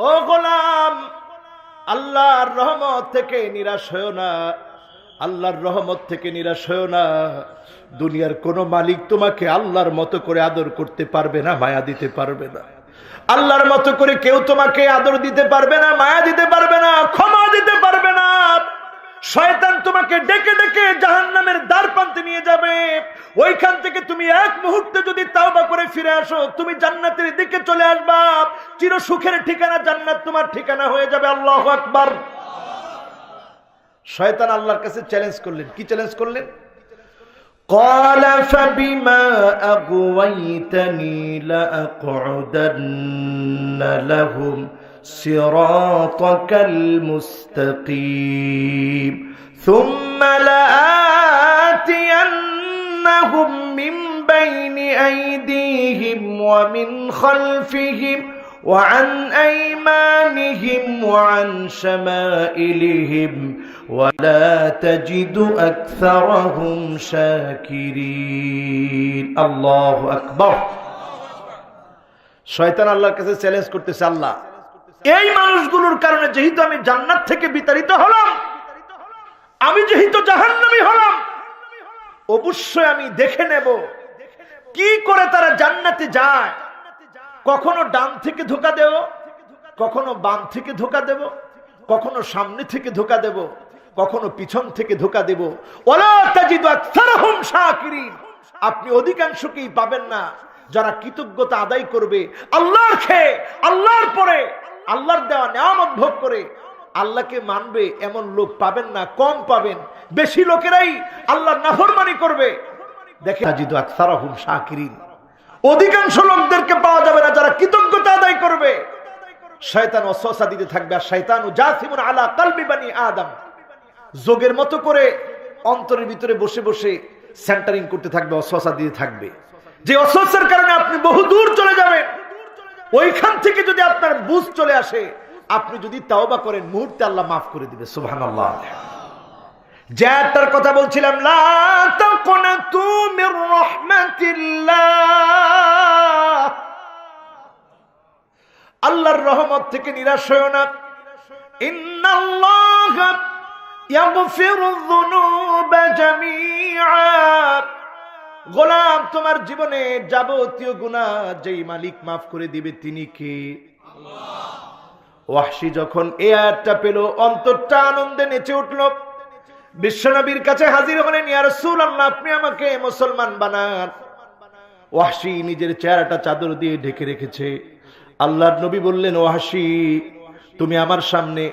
ও গোলাম, আল্লাহর রহমত থেকে নিরাশ হয়ো না, আল্লাহর রহমত থেকে নিরাশ হয়ো না। দুনিয়ার কোন মালিক তোমাকে আল্লাহর মতো করে আদর করতে পারবে না, মায়া দিতে পারবে না। আল্লাহর মতো করে কেউ তোমাকে আদর দিতে পারবে না, মায়া দিতে পারবে না, ক্ষমা দিতে পারবে না। শয়তান তোমাকে ডেকে ডেকে জাহান্নামের দ্বার প্রান্তে নিয়ে যাবে। ওইখান থেকে তুমি এক মুহূর্তে যদি তাওবা করে ফিরে আসো, তুমি জান্নাতের দিকে চলে আসবা। চির সুখের ঠিকানা জান্নাত তোমার ঠিকানা হয়ে যাবে। আল্লাহু আকবার। শয়তান আল্লাহর কাছে চ্যালেঞ্জ করলেন। কি চ্যালেঞ্জ করলেন? قال فبما أغويتني لأقعدن لهم صراطك المستقيم ثم لآتينهم من بين أيديهم ومن خلفهم وعن أيمانهم وعن شمائلهم ولا تجد أكثرهم شاكرين الله أكبر। শয়তান আল্লাহর কাছে চ্যালেঞ্জ করতেছে, আল্লাহ এই মানুষগুলোর কারণে যেহেতু আমি জান্নাত থেকে বিতাড়িত হলাম, আমি যেহেতু জাহান্নামী হলাম, অবশ্যই আমি দেখে নেব কি করে তারা জান্নাতে যায়। কখনো ডান থেকে ধোঁকা দেব, কখনো বাম থেকে ধোঁকা দেব, কখনো সামনে থেকে ধোঁকা দেব, কখনো পিছন থেকে ধোঁকা দেব। ওয়ালা তাজিদু আকসারহুম শাকিরিন। আপনি অধিকাংশকেই পাবেন না যারা কৃতজ্ঞতা আদায় করবে, আল্লাহর খেয়ে, আল্লাহর পরে, আল্লাহর দেওয়া নিয়ামত ভোগ করে আল্লাহকে মানবে, এমন লোক পাবেন না। কম পাবেন। বেশি লোকেরাই আল্লাহর নাফরমানি করবে। দেখেন, তাজিদু আকসারহুম শাকিরিন, অধিকাংশ লোকদেরকে পাওয়া যাবে না যারা কৃতজ্ঞতা আদায় করবে। শয়তান ওয়াসওয়াসা দিতে থাকবে। আর শয়তানু জাসিমুন আলা কলবি বানি আদম, যোগের মতো করে অন্তরের ভিতরে বসে বসে সেন্টারিং করতে থাকবে, ওয়াসওয়াসা দিতে থাকবে। যে ওয়াসওয়াসার কারণে আপনি বহু দূর চলে যাবেন। ওইখান থেকে যদি আপনার বুঝ চলে আসে, আপনি যদি তাওবা করেন, মুহূর্তে আল্লাহ মাফ করে দিবে। সুবহানাল্লাহ। যারটার কথা বলছিলাম, লা তাকনাতু মির রাহমাতিল্লাহ, আল্লাহর রহমত থেকে নিরাশ হয়ো না। ইন্নাল্লাহা ইয়াগফিরুয যুনুবা জামিআ। গোলাম, তোমার জীবনে যাবতীয় গুনাহ যেই মালিক মাফ করে দিবে তিনি কে? আল্লাহ। ওয়াহশী যখন এই আয়াতটা পেল, অন্তরটা আনন্দে নেচে উঠল। বিশ্বনবীর কাছে হাজির হলেন, ইয়া রাসূলুল্লাহ, আপনি আমাকে মুসলমান বানান। ওয়াহশী নিজের চেহারাটা চাদর দিয়ে ঢেকে রেখেছে। আল্লাহর নবী বললেন, ওয়াহশী, তুমি আমার সামনে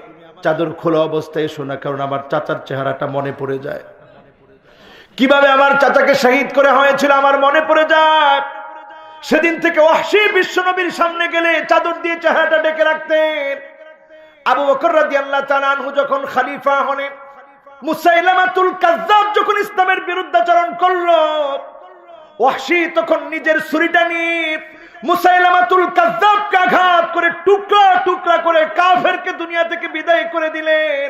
চাদর খোলা অবস্থায় এসো না, কারণ আমার চাচার চেহারাটা মনে পড়ে যায়। কিভাবে আমার চাচাকে শহীদ করা হয়েছিল আমার মনে পড়ে যায়। সেদিন থেকে ওয়াহশী বিশ্বনবীর সামনে গেলে চাদর দিয়ে চেহারাটা ঢেকে রাখতেন। আবু বকর রাদিয়াল্লাহু তাআলা আনহু যখন খলিফা হলেন, মুসাইলামাতুল কাযযাব যখন ইসলামের বিরুদ্ধাচরণ করলো, ওয়াহশী তখন নিজের ছুরিটা নিয়ে মুসাইলামাতুল কাযযাবকে আঘাত করে টুকরা টুকরা করে কাফেরকে দুনিয়া থেকে বিদায় করে দিলেন।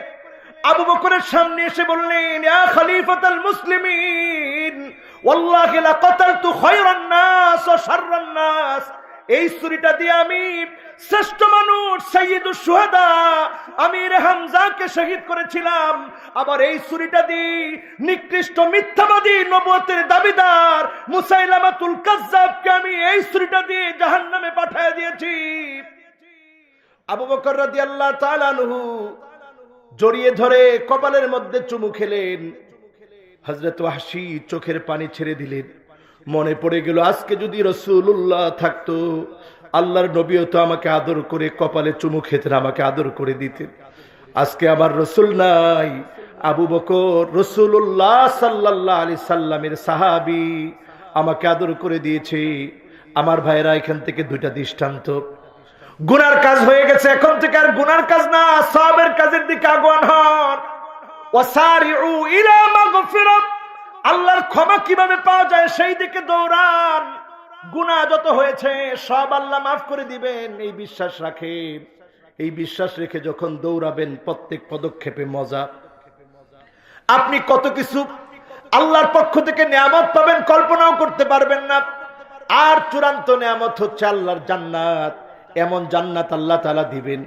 আবু বকরের সামনে এসে বললেন, ইয়া খলিফাতুল মুসলিমিন, ওয়াল্লাহি লাকাতালতু খায়রান নাস ওয়া শাররান নাস। এই ছুরিটা দিয়ে আমি শ্রেষ্ঠ মানুষ সাইয়্যিদুশ শুহাদা আমির হামজাকে শহীদ করেছিলাম। আবার এই ছুরিটা দিয়ে নিকৃষ্ট মিথ্যাবাদী নবুয়তের দাবিদার মুসাইলামাতুল কাযযাবকে আমি এই ছুরিটা দিয়ে জাহান্নামে পাঠিয়ে দিয়েছি। আবু বকর রাদিয়াল্লাহু তাআলা আনহু জড়িয়ে ধরে কপালের মধ্যে চুমু খেলেন। হযরত ওয়াহশী চোখের পানি ছেড়ে দিলেন। মনে পড়ে গেল, আজকে যদি রাসূলুল্লাহ থাকতো, আল্লাহর নবীও তো আমাকে আদর করে কপালে চুমু খেতেন, আমাকে আদর করে দিতেন। আজকে আমার রাসূল নাই, আবু বকর রাসূলুল্লাহ সাল্লাল্লাহু আলাইহি সাল্লামের সাহাবী আমাকে আদর করে দিয়েছে। আমার ভাইরা, এখান থেকে দুইটা দৃষ্টান্ত। গুনার কাজ হয়ে গেছে, এখন থেকে আর গুনার কাজ না, সওয়াবের কাজের দিকে আগুয়ান হন। ওয়াসারিউ ইলা মাগফিরাত, আল্লাহর ক্ষমা কিভাবে পাওয়া যায় সেই দিকে দৌড়ান। গুনাহ যত হয়েছে সব আল্লাহ মাফ করে দিবেন, এই বিশ্বাস রাখেন। এই বিশ্বাস রেখে যখন দৌড়াবেন প্রত্যেক পদক্ষেপে মজা। আপনি কত কিছু আল্লাহর পক্ষ থেকে নিয়ামত পাবেন কল্পনাও করতে পারবেন না। আর চূড়ান্ত নিয়ামত হচ্ছে আল্লাহর জান্নাত। এমন জান্নাত আল্লাহ তাআলা দিবেন,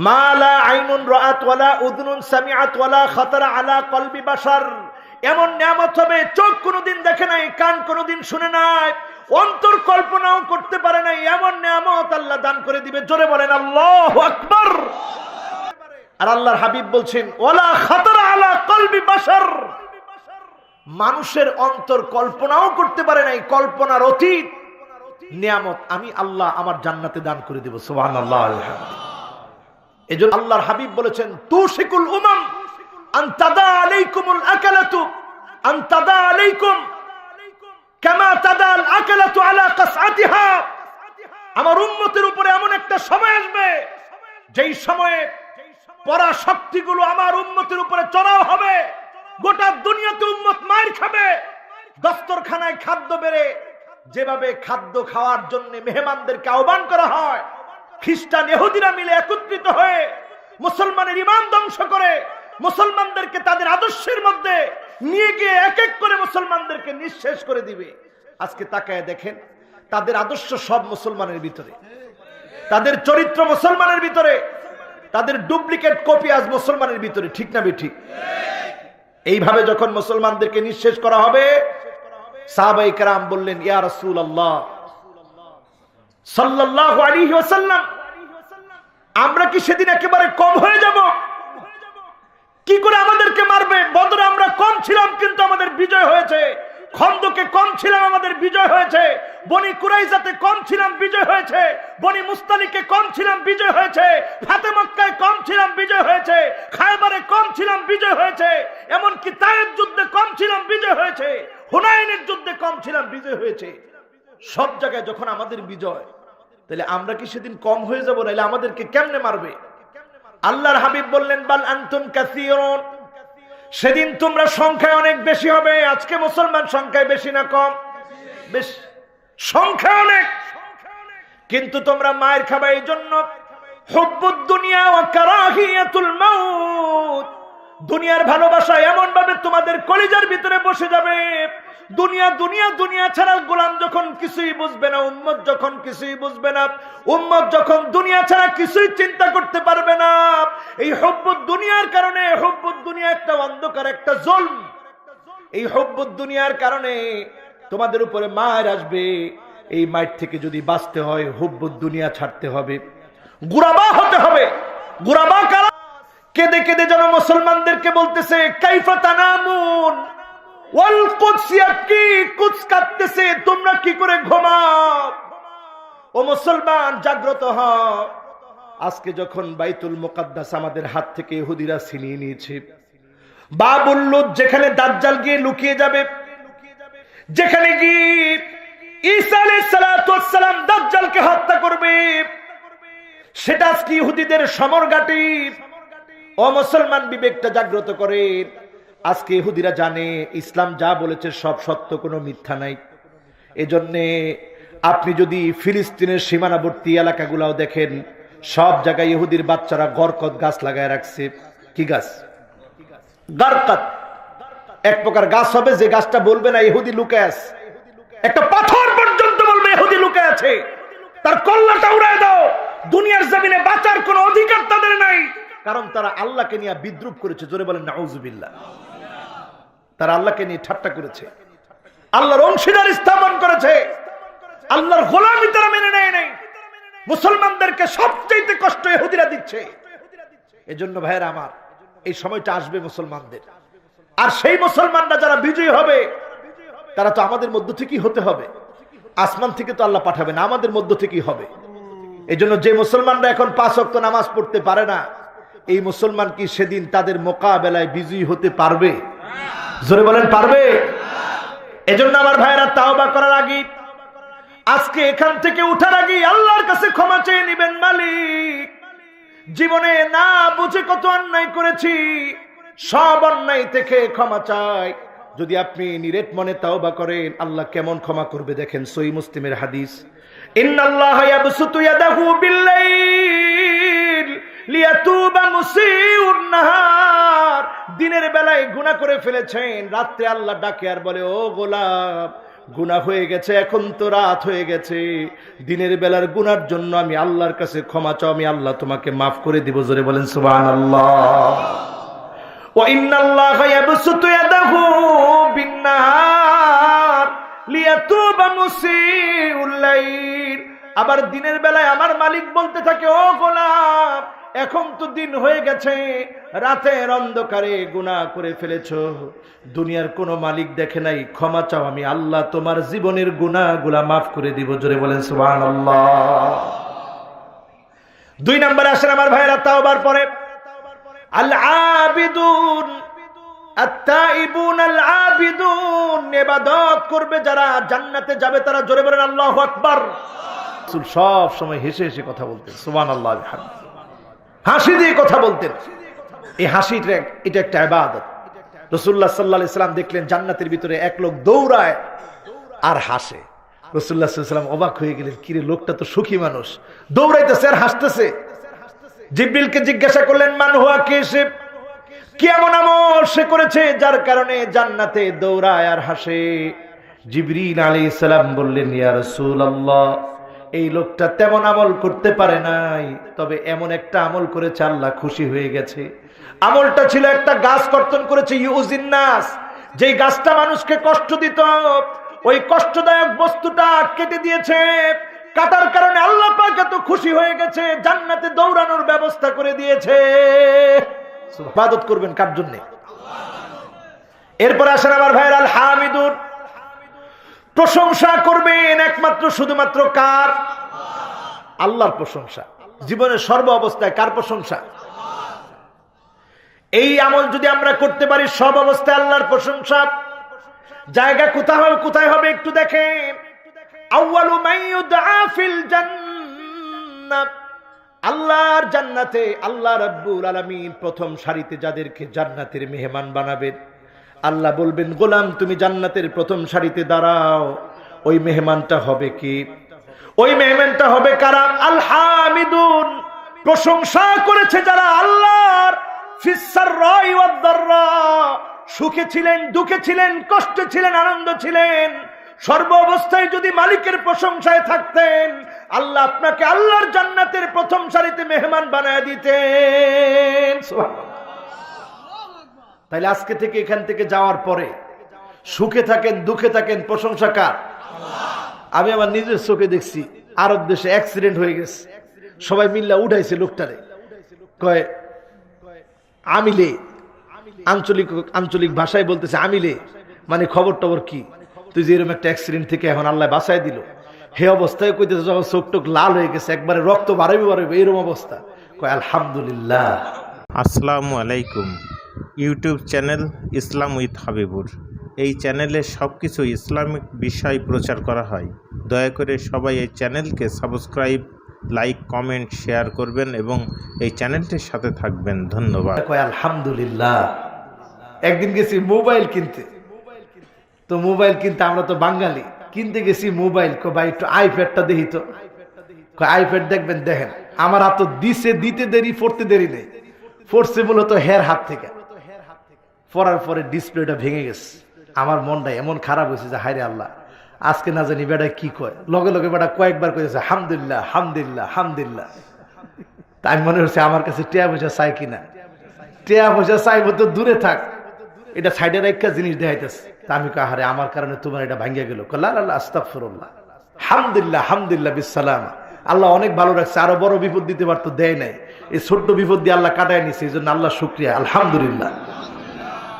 মা লা আইনুন রাআত ওয়ালা উযুনুন সামিআত ওয়ালা খাতারা আলা কলবি বাশার। এমন নিয়ামত হবে চোখ কোনোদিন দেখে নাই, কান কোনোদিন শুনে নাই, অন্তর কল্পনাও করতে পারে নাই। এমন নিয়ামত আল্লাহ দান করে দিবে। জোরে বলেন আল্লাহু আকবার। আর আল্লাহর হাবিব বলছেন, ওয়ালা খাতারা আলা কলবি বাশার, মানুষের অন্তর কল্পনাও করতে পারে নাই, কল্পনার অতীত নিয়ামত আমি আল্লাহ আমার জান্নাতে দান করে দেব। সুবহানাল্লাহ। এজন্য আল্লাহর হাবিব বলেছেন, তুশিকুল উমাম আন তাদা আলাইকুমুল আকালাতু আন তাদা আলাইকুম কামা তাদা আল আকালাতু আলা কাসআতিহা। আমার উম্মতের উপরে এমন একটা সময় আসবে যেই সময়ে পরাশক্তিগুলো আমার উম্মতের উপরে চড়াও হবে। গোটা দুনিয়াতে উম্মত মাইর খাবে। দস্তরখানায় খাদ্য বেড়ে যেভাবে খাদ্য খাওয়ার জন্য মেহমানদেরকে আহ্বান করা হয়, খ্রিস্টান ইহুদিরা মিলে একত্রিত হয়ে মুসলমানের ঈমান ধ্বংস করে মুসলমানদেরকে তাদের আদর্শের মধ্যে নিয়ে গিয়ে এক এক করে মুসলমানদেরকে নিঃশেষ করে দিবে। আজকে তাকায় দেখেন, তাদের আদর্শ সব মুসলমানের ভিতরে, তাদের চরিত্র মুসলমানের ভিতরে, তাদের ডুপ্লিকেট কপি আজ মুসলমানের ভিতরে। ঠিক না বেঠিক? এইভাবে যখন মুসলমানদেরকে নিঃশেষ করা হবে, সাহাবায়ে কেরাম বললেন, ইয়া রাসূলুল্লাহ সাল্লাল্লাহু আলাইহি ওয়াসাল্লাম, আমরা কি সেদিন একেবারে কম হয়ে যাব? কি করে আমাদেরকে মারবে? বদরে আমরা কম ছিলাম কিন্তু আমাদের বিজয় হয়েছে, খন্দকে কম ছিলাম আমাদের বিজয় হয়েছে, বনি কুরাইজাতে কম ছিলাম বিজয় হয়েছে, বনি মুস্তালিকে কম ছিলাম বিজয় হয়েছে, ফাতে মক্কায় কম ছিলাম বিজয় হয়েছে, খায়বারে কম ছিলাম বিজয় হয়েছে, এমনকি তায়েফ যুদ্ধে কম ছিলাম বিজয় হয়েছে, হুনাইনের যুদ্ধে কম ছিলাম বিজয় হয়েছে। সব জায়গায় যখন আমাদের বিজয়, তাহলে আমরা কি সেদিন কম হয়ে যাব? নাহলে আমাদেরকে কেমনে মারবে? আল্লাহর হাবিব বললেন, বাল আনতুম কাসীরুন, সেদিন তোমরা সংখ্যায় অনেক বেশি হবে। আজকে মুসলমান সংখ্যায় বেশি না কম? বেশি, সংখ্যা অনেক, কিন্তু তোমরা মায়ের খাবে। এই জন্য হুব্বুদ দুনিয়া ওয়া কারাহিয়াতুল মাউত, দুনিয়ার ভালোবাসা এমন ভাবে তোমাদের কলিজার ভিতরে বসে যাবে। দুনিয়া দুনিয়া দুনিয়া ছাড়া গোলাম যখন কিছুই বুঝবে না, উম্মত যখন কিছুই বুঝবে না, উম্মত যখন দুনিয়া ছাড়া কিছুই চিন্তা করতে পারবে না, এই হুব্বুদ দুনিয়ার কারণে, হুব্বুদ দুনিয়া একটা অন্ধকার, একটা জুলম, এই হুব্বুদ দুনিয়ার কারণে তোমাদের উপরে মার আসবে। এই মার থেকে যদি বাঁচতে হয় হুব্বুদ দুনিয়া ছাড়তে হবে, গুরাবা হতে হবে। গুরাবা কারা? কেঁদে কেঁদে যেন মুসলমানদেরকে বলতেছে, কাইফা তানামুন ওয়াল কুদস ইয়াবকি, কুদস কাঁদতেছে, তোমরা কি করে ঘুমাও? ও মুসলমান, জাগ্রত হও। আজকে যখন বাইতুল মুকাদ্দাস আমাদের হাত থেকে ইহুদিরা ছিনিয়ে নিয়েছে, বাবুল লুদ যেখানে দাজ্জাল গিয়ে লুকিয়ে যাবে, যেখানে গিয়ে ঈসা আলাইহিস সালাতু ওয়াস সালাম দাজ্জালকে হত্যা করবে, সেটা আজকে ইহুদিদের সমরঘাটি। ও মুসলমান, বিবেকটা জাগ্রত করে। আজকে ইহুদিরা জানে ইসলাম যা বলেছে সব সত্য, কোনো মিথ্যা নাই। এজন্যে আপনি যদি ফিলিস্তিনের সীমানাবর্তী এলাকাগুলাও দেখেন, সব জায়গায় ইহুদির বাচ্চারা গরকত গাছ লাগায় রাখছে। কি গাছ? গারকাত, এক প্রকার গাছ হবে যে গাছটা বলবে না ইহুদি লুকায় আছে। একটা পাথর পর্যন্ত বলবে ইহুদি লুকায় আছে, তার কল্লাটা উড়ায় দাও। দুনিয়ার জমিনে বাঁচার কোনো অধিকার তাদের নাই, কারণ তারা আল্লাহকে নিয়ে বিদ্রুপ করেছে। জোরে বলেন নাউজুবিল্লাহ। তারা আল্লাহকে নিয়ে ঠাট্টা করেছে, আল্লাহর অংশীদার স্থাপন করেছে, আল্লাহর গোলামি তারা মেনে নেয় নাই। মুসলমানদেরকে সবচেয়ে কষ্ট ইহুদিরা দিচ্ছে। এজন্য ভাইয়েরা আমার, এই সময়টা আসবে মুসলমানদের, আর সেই মুসলমানরা যারা বিজয়ী হবে তারা তো আমাদের মধ্য থেকেই হতে হবে। আসমান থেকে তো আল্লাহ পাঠাবে না, আমাদের মধ্য থেকেই হবে। এজন্য যে মুসলমানরা এখন 5 ওয়াক্ত নামাজ পড়তে পারে না, এই মুসলমান কি সেদিন তাদের মোকাবেলায় বিজয়ী হতে পারবে? জোরে বলেন পারবে? এজন্য আমার ভাইরা তাওবা করার আগে, আজকে এখান থেকে উঠার আগে আল্লাহর কাছে ক্ষমা চেয়ে নিবেন। মালিক, জীবনে না বুঝে কত অন্যায় করেছি, সব অন্যায় থেকে ক্ষমা চাই। যদি আপনি নিরেট মনে তাওবা করেন, আল্লাহ কেমন ক্ষমা করবে দেখেন। সহিহ মুসলিমের হাদিস, ইন্নাল্লাহা ইয়াবসুতু ইয়াদাহু বিল্লাইল লিয়াতুবা মুসিউন নাহার। দিনের বেলায় গুনাহ করে ফেলেছেন, রাতে আল্লাহ ডাকে আর বলে, ও গোলাম, গুনাহ হয়ে গেছে, এখন তো রাত হয়ে গেছে, দিনের বেলার গুনার জন্য আমি আল্লাহর কাছে ক্ষমা চাও, আমি আল্লাহ তোমাকে মাফ করে দিব। জোরে বলেন সুবহানাল্লাহ। ওয়া ইন্নাল্লাহা ইয়াবসুতু ইয়াদাহু বিন-নাহার লিয়াতুবা মুসিউল লাইল। আবার দিনের বেলায় আমার মালিক বলতে থাকে, ও গোলাম, এখন তো দিন হয়ে গেছে, রাতের অন্ধকারে গুনাহ করে ফেলেছো, দুনিয়ার কোনো মালিক দেখে নাই, ক্ষমা চাও, আমি আল্লাহ তোমার জীবনের গুনাহগুলা মাফ করে দিব। জোরে বলেন সুবহানাল্লাহ। 2 নম্বরে আসেন আমার ভাইরা তাওবার পরে আল আবিদুন আত-তাইবুন আল আবিদুন। ইবাদত করবে যারা, জান্নাতে যাবে তারা। জোরে বলেন আল্লাহু আকবার। রাসূল সব সময় হেসে হেসে কথা বলতেন, সুবহানাল্লাহ, হাসি দিয়ে কথা বলতেন। এই হাসিটা এটা একটা ইবাদত। রাসূলুল্লাহ সাল্লাল্লাহু আলাইহি সাল্লাম দেখলেন জান্নাতের ভিতরে এক লোক দৌড়ায় আর হাসে। রাসূলুল্লাহ সাল্লাল্লাহু আলাইহি সাল্লাম অবাক হয়ে গেলেন, কিরে, লোকটা তো সুখী মানুষ, দৌড়াইতেছে আর হাসতেছে। জিবরিলকে জিজ্ঞাসা করলেন, মান হুয়া, কে সে, কি এমন আমল সে করেছে যার কারণে জান্নাতে দৌড়ায় আর হাসে? জিবরিল আলাইহিস সালাম বললেন, ইয়া রাসূলুল্লাহ, এই লোকটা তেমন আমল করতে পারে নাই, তবে এমন একটা আমল করেছে আল্লাহ খুশি হয়ে গেছে। আমলটা ছিল একটা গাছ কর্তন করেছে, ইউজিন নাস, যেই গাছটা মানুষকে কষ্ট দিত, ওই কষ্টদায়ক বস্তুটা কেটে দিয়েছে। কাটার কারণে আল্লাহ পাক এত খুশি হয়ে গেছে, জান্নাতে দৌড়ানোর ব্যবস্থা করে দিয়েছে। ইবাদত করবেন কার জন্য? এরপর আসেন আমার ভাইয়ের আল হামিদুন। প্রশংসা করবেন একমাত্র শুধুমাত্র কার? আল্লাহর প্রশংসা। জীবনের সর্ব অবস্থায় কার প্রশংসা? এই আমল যদি আমরা করতে পারি, সব অবস্থায় আল্লাহর প্রশংসা। জায়গা কোথায় হবে একটু দেখেন। আউয়ালু মান ইউদআ ফিল জান্নাহ, আল্লাহর জান্নাতে আল্লাহ রাব্বুল আলামিন প্রথম সারিতে যাদেরকে জান্নাতের মেহমান বানাবেন, আল্লাহ বলবেন, গোলাম তুমি জান্নাতের প্রথম সারিতে দাঁড়াও। ওই মেহমানটা হবে কি? ওই মেহমানটা হবে কারা? আল হামিদুন। প্রশংসা করেছে যারা আল্লাহর, ফিস-সাররাই ওয়াদ-দাররা, সুখে ছিলেন, দুঃখে ছিলেন, কষ্টে ছিলেন, আনন্দ ছিলেন, সর্ব অবস্থায় যদি মালিকের প্রশংসায় থাকতেন, আল্লাহ আপনাকে আল্লাহর জান্নাতের প্রথম সারিতে মেহমান বানায় দিতেন। তাইলে আজকে থেকে, এখান থেকে যাওয়ার পরে সুখে থাকেন, দুঃখে থাকেন, প্রশংসা কার? আমি আমার নিজের চোখে দেখছি, আরব দেশে অ্যাক্সিডেন্ট হয়ে গেছে, সবাই মিল্লা উঠাইছে লোকটারে, কয় আমিলে, আঞ্চলিক ভাষায় বলতেছে আমিলে, মানে খবর টবর কি, তুই যে এরকম একটা অ্যাক্সিডেন্ট থেকে এখন আল্লাহ বাঁচায় দিল। হে অবস্থায় কইতেছে, যখন চোখ টোক লাল হয়ে গেছে, একবারে রক্ত বাড়াবে এরকম অবস্থা, কয় আলহামদুলিল্লাহ। আসসালামু আলাইকুম। YouTube channel Islam with Habibur. এই চ্যানেলে সব কিছু ইসলামিক বিষয় প্রচার করা হয়। দয়া করে সবাই এই চ্যানেলকে সাবস্ক্রাইব, লাইক, কমেন্ট, শেয়ার করবেন এবং এই চ্যানেলটির সাথে থাকবেন। ধন্যবাদ। কয় আলহামদুলিল্লাহ। একদিন গেছি মোবাইল কিনতে, তো মোবাইল কিনতে, আমরা তো বাঙালি, কিনতে গেছি মোবাইল, ভাই একটু আইপ্যাডটা দেখি তো। আইপ্যাড দেখবেন, দেখেন আমার হাত দিতে দেরি, পড়তে দেরি নেই, পড়ছে মূলত হের হাত থেকে। পড়ার পরে ডিসপ্লেটা ভেঙে গেছে। আমার মনটা এমন খারাপ হয়েছে যে হায়রে আল্লাহ, আজকে না জানি বেটা কি কয়, লগে লগে বেটা কয়েকবার কয়েছে হামদুলিল্লাহ হামদুলিল্লাহ হামদুলিল্লাহ। তাই মনে হচ্ছে আমার কাছে টিয়া পয়সা চাই কিনা। টিয়া পয়সা চাইবো তো দূরে থাক, এটা সাইডের একটা জিনিস দেখাইতেছে। তা আমি কাহারে, আমার কারণে তোমার এটা ভাঙ্গিয়া গেল। আল্লাহ আস্তাগফিরুল্লাহ, হামদুলিল্লাহ হামদুলিল্লাহ বিসসালামা। আল্লাহ অনেক ভালো রাখছে, আরো বড় বিপদ দিতে পারতো, দেয় নাই। এই ছোট্ট বিপদ দিয়ে আল্লাহ কাটায় নিছে, এই জন্য আল্লাহ শুকরিয়া, আলহামদুলিল্লাহ।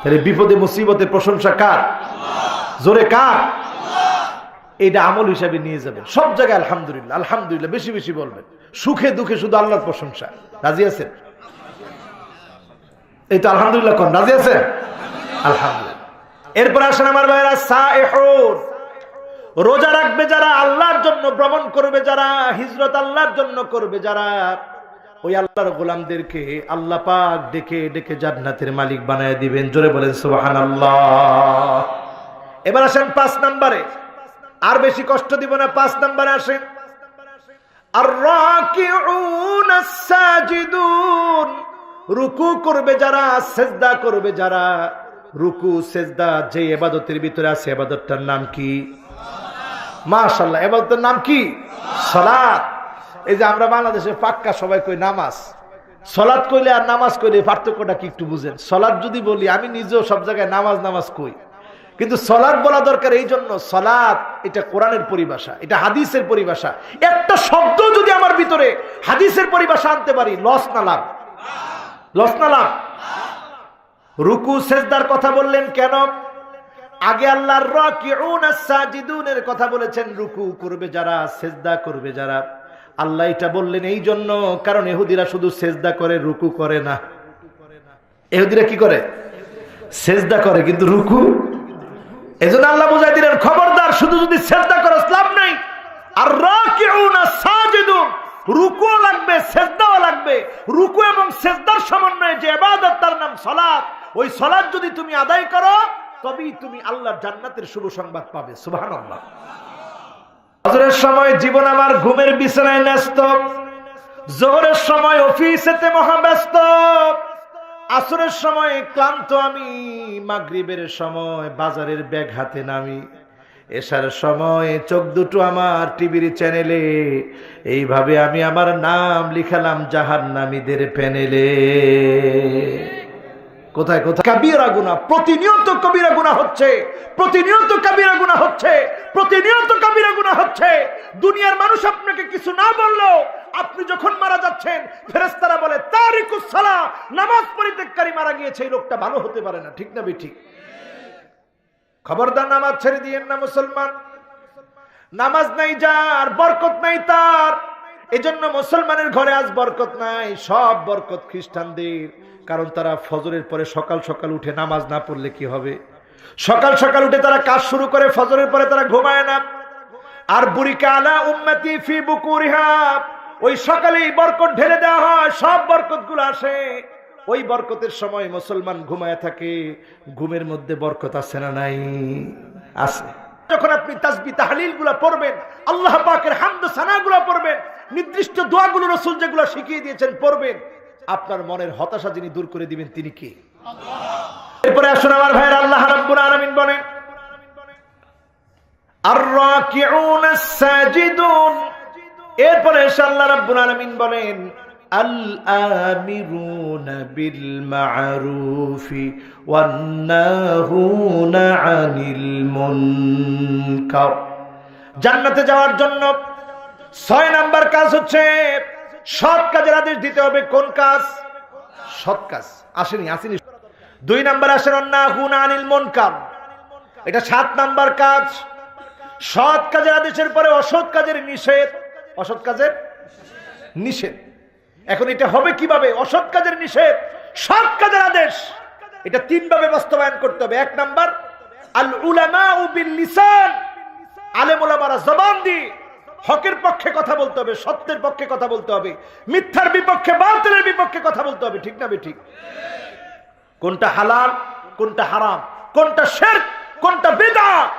তাহলে বিপদে মুসিবতে প্রশংসা কার? জোরে কার? এইটা আমল হিসাবে নিয়ে যাবেন সব জায়গায়। আলহামদুলিল্লাহ আলহামদুলিল্লাহ বেশি বেশি বলবেন। সুখে দুঃখে শুধু আল্লাহর প্রশংসা। রাজি আছেন? এই তো আলহামদুলিল্লাহ কোন রাজি আছে? আলহামদুলিল্লাহ। এরপর আসেন আমার ভাইরা, সাইহুন, রোজা রাখবে যারা, আল্লাহর জন্য ভ্রমণ করবে যারা, হিজরত আল্লাহর জন্য করবে যারা, ওই আল্লাহর গোলামদেরকে আল্লাহ পাক ডেকে ডেকে জান্নাতের মালিক বানায় দিবেন। জোরে বলেন সুবহানাল্লাহ। এবার আসেন 5 নম্বরে, আর বেশি কষ্ট দিব না, 5 নম্বরে আসেন, আর-রাকিউন আস-সাজিদুন, রুকু করবে যারা, সিজদা করবে যারা। রুকু সিজদা যে ইবাদতের ভিতরে আছে, ইবাদতটার নাম কি? মাশাআল্লাহ, ইবাদতের নাম কি? সালাত। এই যে আমরা বাংলাদেশে পাক্কা সবাই কই নামাজ, সালাত কইলে আর নামাজ কইলে পার্থক্যটা কি একটু বুঝেন? সালাত যদি বলি, আমি নিজেও সব জায়গায় নামাজ নামাজ কই, কিন্তু সালাত বলা দরকার এই জন্য, সালাত এটা কোরআনের পরিভাষা, এটা হাদিসের পরিভাষা। একটা শব্দ যদি আমার ভিতরে হাদিসের পরিভাষা আনতে পারি, লস না লাভ? লস না লাভ? রুকু সিজদার কথা বললেন কেন? আগে আল্লাহর রাকিউন আস-সাজিদুনের কথা বলেছেন, রুকু করবে যারা, সিজদা করবে যারা। আল্লাহ এটা বললেন এই জন্য, কারণ ইহুদিরা শুধু সিজদা করে, রুকু করে না। ইহুদিরা কি করে? সিজদা করে, কিন্তু রুকু। এজন্য আল্লাহ বুঝাই দিলেন, খবরদার, শুধু যদি সিজদা করো লাভ নাই। আর রাকিউন আস-সাজিদুন, রুকুও লাগবে, সিজদাও লাগবে। রুকু এবং সিজদার সমন্বয়ে যে ইবাদত, তার নাম সালাত। ওই সালাত যদি তুমি আদায় করো, তবেই তুমি আল্লাহর জান্নাতের শুভ সংবাদ পাবে। সুবহানাল্লাহ। ফজরের সময় জীবন আমার ঘুমের বিছানায় ন্যস্ত, যোহরের সময় অফিসেতে মহাব্যস্ত, আসরের সময় ক্লান্ত আমি, মাগরিবের সময় বাজারের ব্যাগ হাতে নামি, এশার সময় চোখ দুটো আমার টিভির চ্যানেলে। এইভাবে আমি আমার নাম লিখালাম জাহান্নামীদের প্যানেলে। কোথায় কোথায় কাবিরা গুনাহ, প্রতিনিয়ত কবিরা গুনাহ হচ্ছে, প্রতিনিয়ত কাবিরা গুনাহ হচ্ছে, প্রতিনিয়ত কাবিরা গুনাহ হচ্ছে। দুনিয়ার মানুষ আপনাকে কিছু না বললেও আপনি যখন মারা যাচ্ছেন, ফেরেশতারা বলে তারিকুস সালাহ, নামাজ পরিত্যাগকারী মারা গিয়েছে, এই লোকটা ভালো হতে পারে না। ঠিক না বেঠিক? খবরদার, নামাজ ছেড়ে দিয়েন না মুসলমান। নামাজ নাই যার, বরকত নাই তার। এজন্য মুসলমানের ঘরে আজ বরকত নাই, সব বরকত খ্রিস্টানদের। কারণ তারা ফজরের পরে সকাল সকাল উঠে নামাজ না পড়লে কি হবে? সকাল সকাল উঠে তারা কাজ শুরু করে, ফজরের পরে তারা ঘুমায় না। আর বুরিকা আলা উম্মতি ফি বুকুরিহা, ওই সকালেই বরকত ঢেলে দেওয়া হয়, সব বরকত গুলো আসে। ওই বরকতের সময় মুসলমান ঘুমায় থাকে। ঘুমের মধ্যে বরকত আছে না নাই? আছে। যখন আপনি তাসবিহ তাহলিল গুলা পড়বেন, আল্লাহ পাকের হামদ সানা গুলা পড়বেন, নির্দিষ্ট দোয়াগুলো রাসূল যেগুলো শিখিয়ে দিয়েছেন পড়বেন, আপনার মনের হতাশা যিনি দূর করে দিবেন তিনি কে? আল্লাহ। এরপরে আসুন আমার ভাইরা, আল্লাহ রাব্বুল আলামিন বলেন, আর-রাকিউন আস-সাজিদুন। এরপরে আল্লাহ রাব্বুল আলামিন বলেন, আল-আমিরুনা বিল মা'রুফি ওয়ান-নাহুনা আনিল মুনকার। জান্নাতে যাওয়ার জন্য 6 নাম্বার কাজ হচ্ছে সৎ কাজের আদেশ দিতে হবে। কোন কাজ? সৎ কাজ। আসেনি? 2 নাম্বার আসেন ওয়ান-নাহুনা আনিল মুনকার, এটা 7 নাম্বার কাজ। সৎ কাজের আদেশের পরে অসৎ কাজের নিষেধ, অসৎ কাজের নিষেধ। এখন এটা হবে কিভাবে? অসৎ কাজের নিষেধ, সৎ কাজের আদেশ, এটা 3 ভাবে বাস্তবায়ন করতে হবে। 1 নাম্বার, আল উলামাউ বিল লিসান, আলেম ওলামারা জবান দিয়ে হকের পক্ষে কথা বলতে হবে, সত্যের পক্ষে কথা বলতে হবে, মিথ্যার বিপক্ষে, বাতিলের বিপক্ষে কথা বলতে হবে। ঠিক না বেঠিক? কোনটা হালাল, কোনটা হারাম, কোনটা শিরক, কোনটা বিদআত,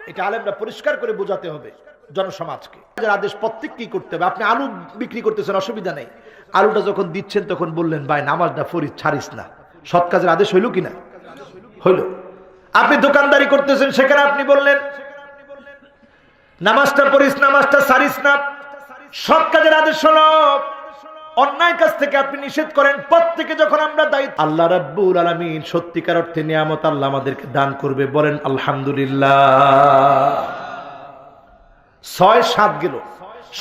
এটা আলেমরা পরিষ্কার করে বোঝাতে হবে জনসমাজকে। আদেশ প্রত্যেক কি করতে হবে। আপনি আলু বিক্রি করতেছেন, অসুবিধা নেই, আলুটা যখন দিচ্ছেন তখন বললেন, ভাই নামাজটা ফরিজ ছাড়িস না। সৎ কাজের আদেশ হইল কিনা? হইল। আপনি দোকানদারি করতেছেন, সেখানে আপনি বললেন নামাজটা পড়িস, নামাজটা ছাড়িস না। সৎ কাজের আদেশ হলো। অন্যায় কাজ থেকে আপনি নিষেধ করেন। প্রত্যেকে যখন আমরা দায়িত্ব, আল্লাহ রাব্বুল আলামিন সত্যিকার অর্থে নিয়ামত আল্লাহ আমাদেরকে দান করবে। বলেন আলহামদুলিল্লাহ। 6-7 গেল,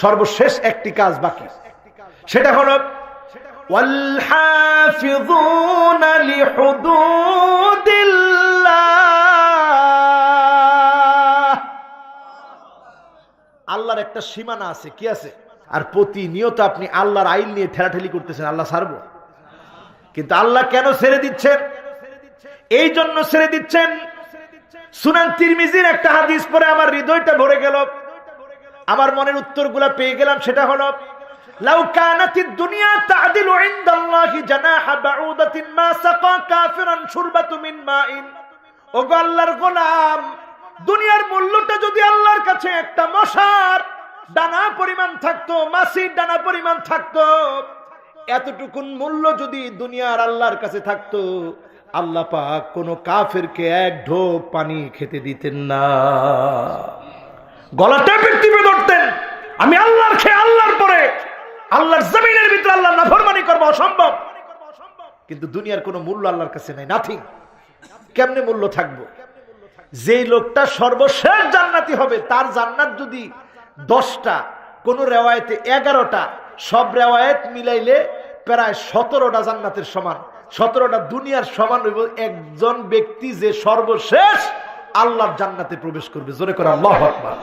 সর্বশেষ একটি কাজ বাকি, সেটা হলো ওয়াল হাফিযুনা লিহুদুদিল্লাহ। আল্লাহর একটা সীমানা আছে। কি আছে? আর প্রতিনিয়ত আপনি আল্লাহর আইন নিয়ে ঠেলাঠেলি করতেছেন, আল্লাহ ছাড়বো? কিন্তু আল্লাহ কেন ছেড়ে দিচ্ছেন? এই জন্য ছেড়ে দিচ্ছেন, সুনান তিরমিজির একটা হাদিস পড়ে আমার হৃদয়টা ভরে গেল, আমার মনের উত্তরগুলা পেয়ে গেলাম। সেটা হলো, লাউ কানাতিদ দুনিয়া তা'দিলু ইনদাল্লাহি জানাহা বাউদাতিন মা সাকা কাফিরান শুরবাতু মিন মাইন। ওগো আল্লাহর গোলাম, দুনিয়ার মূল্যটা যদি আল্লাহর কাছে একটা মশার ডানা পরিমাণ থাকতো, মাছির ডানা পরিমাণ থাকতো, এতটুকুন মূল্য যদি দুনিয়ার আল্লাহর কাছে থাকতো, আল্লাহ পাক কোন কাফেরকে এক ঢোক পানি খেতে দিতেন না। গলাটা টিপে ধরতেন, আমি আল্লাহর খেয়ে আল্লাহর পরে আল্লাহর জমিনের ভিতরে আল্লাহর নাফরমানি করব, অসম্ভব। কিন্তু দুনিয়ার কোনো মূল্য আল্লাহর কাছে নাই, নাথিং। কেমনে মূল্য থাকবো? যেই লোকটা সর্বশেষ জান্নাতি হবে, তার জান্নাত যদি 10টা, কোন রেওয়ায়েতে 11টা, সব রেওয়ায়েত মিলাইলে প্রায় 17টা জান্নাতের সমান, 17টা দুনিয়ার সমান হইব একজন ব্যক্তি যে সর্বশেষ আল্লাহর জান্নাতে প্রবেশ করবে। জোরে করে আল্লাহু আকবার।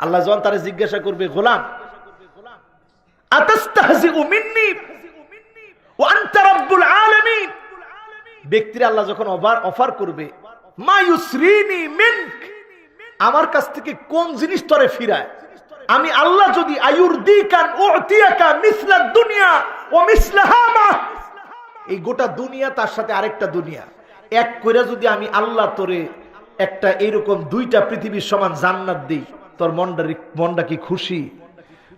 আল্লাহ যখন তারে জিজ্ঞাসা করবে, গোলাম আতাস্তাহজিউ মিন্নি ওয়া আনতা রাব্বুল আলামিন, ব্যক্তির আল্লাহ যখন অফার করবে, মা ইউসরিনি মিনক, আমার কাছ থেকে কোন জিনিস তরে ফিরায়, আমি আল্লাহ যদি আয়ুরদিকান উতিয়াকা মিসলাদ দুনিয়া ওয়া মিসলাহা মা, এই গোটা দুনিয়া তার সাথে আরেকটা দুনিয়া এক কইরা যদি আমি আল্লাহ তোরে একটা এরকম 2টা পৃথিবীর সমান জান্নাত দেই, তোর মনটা কি খুশি?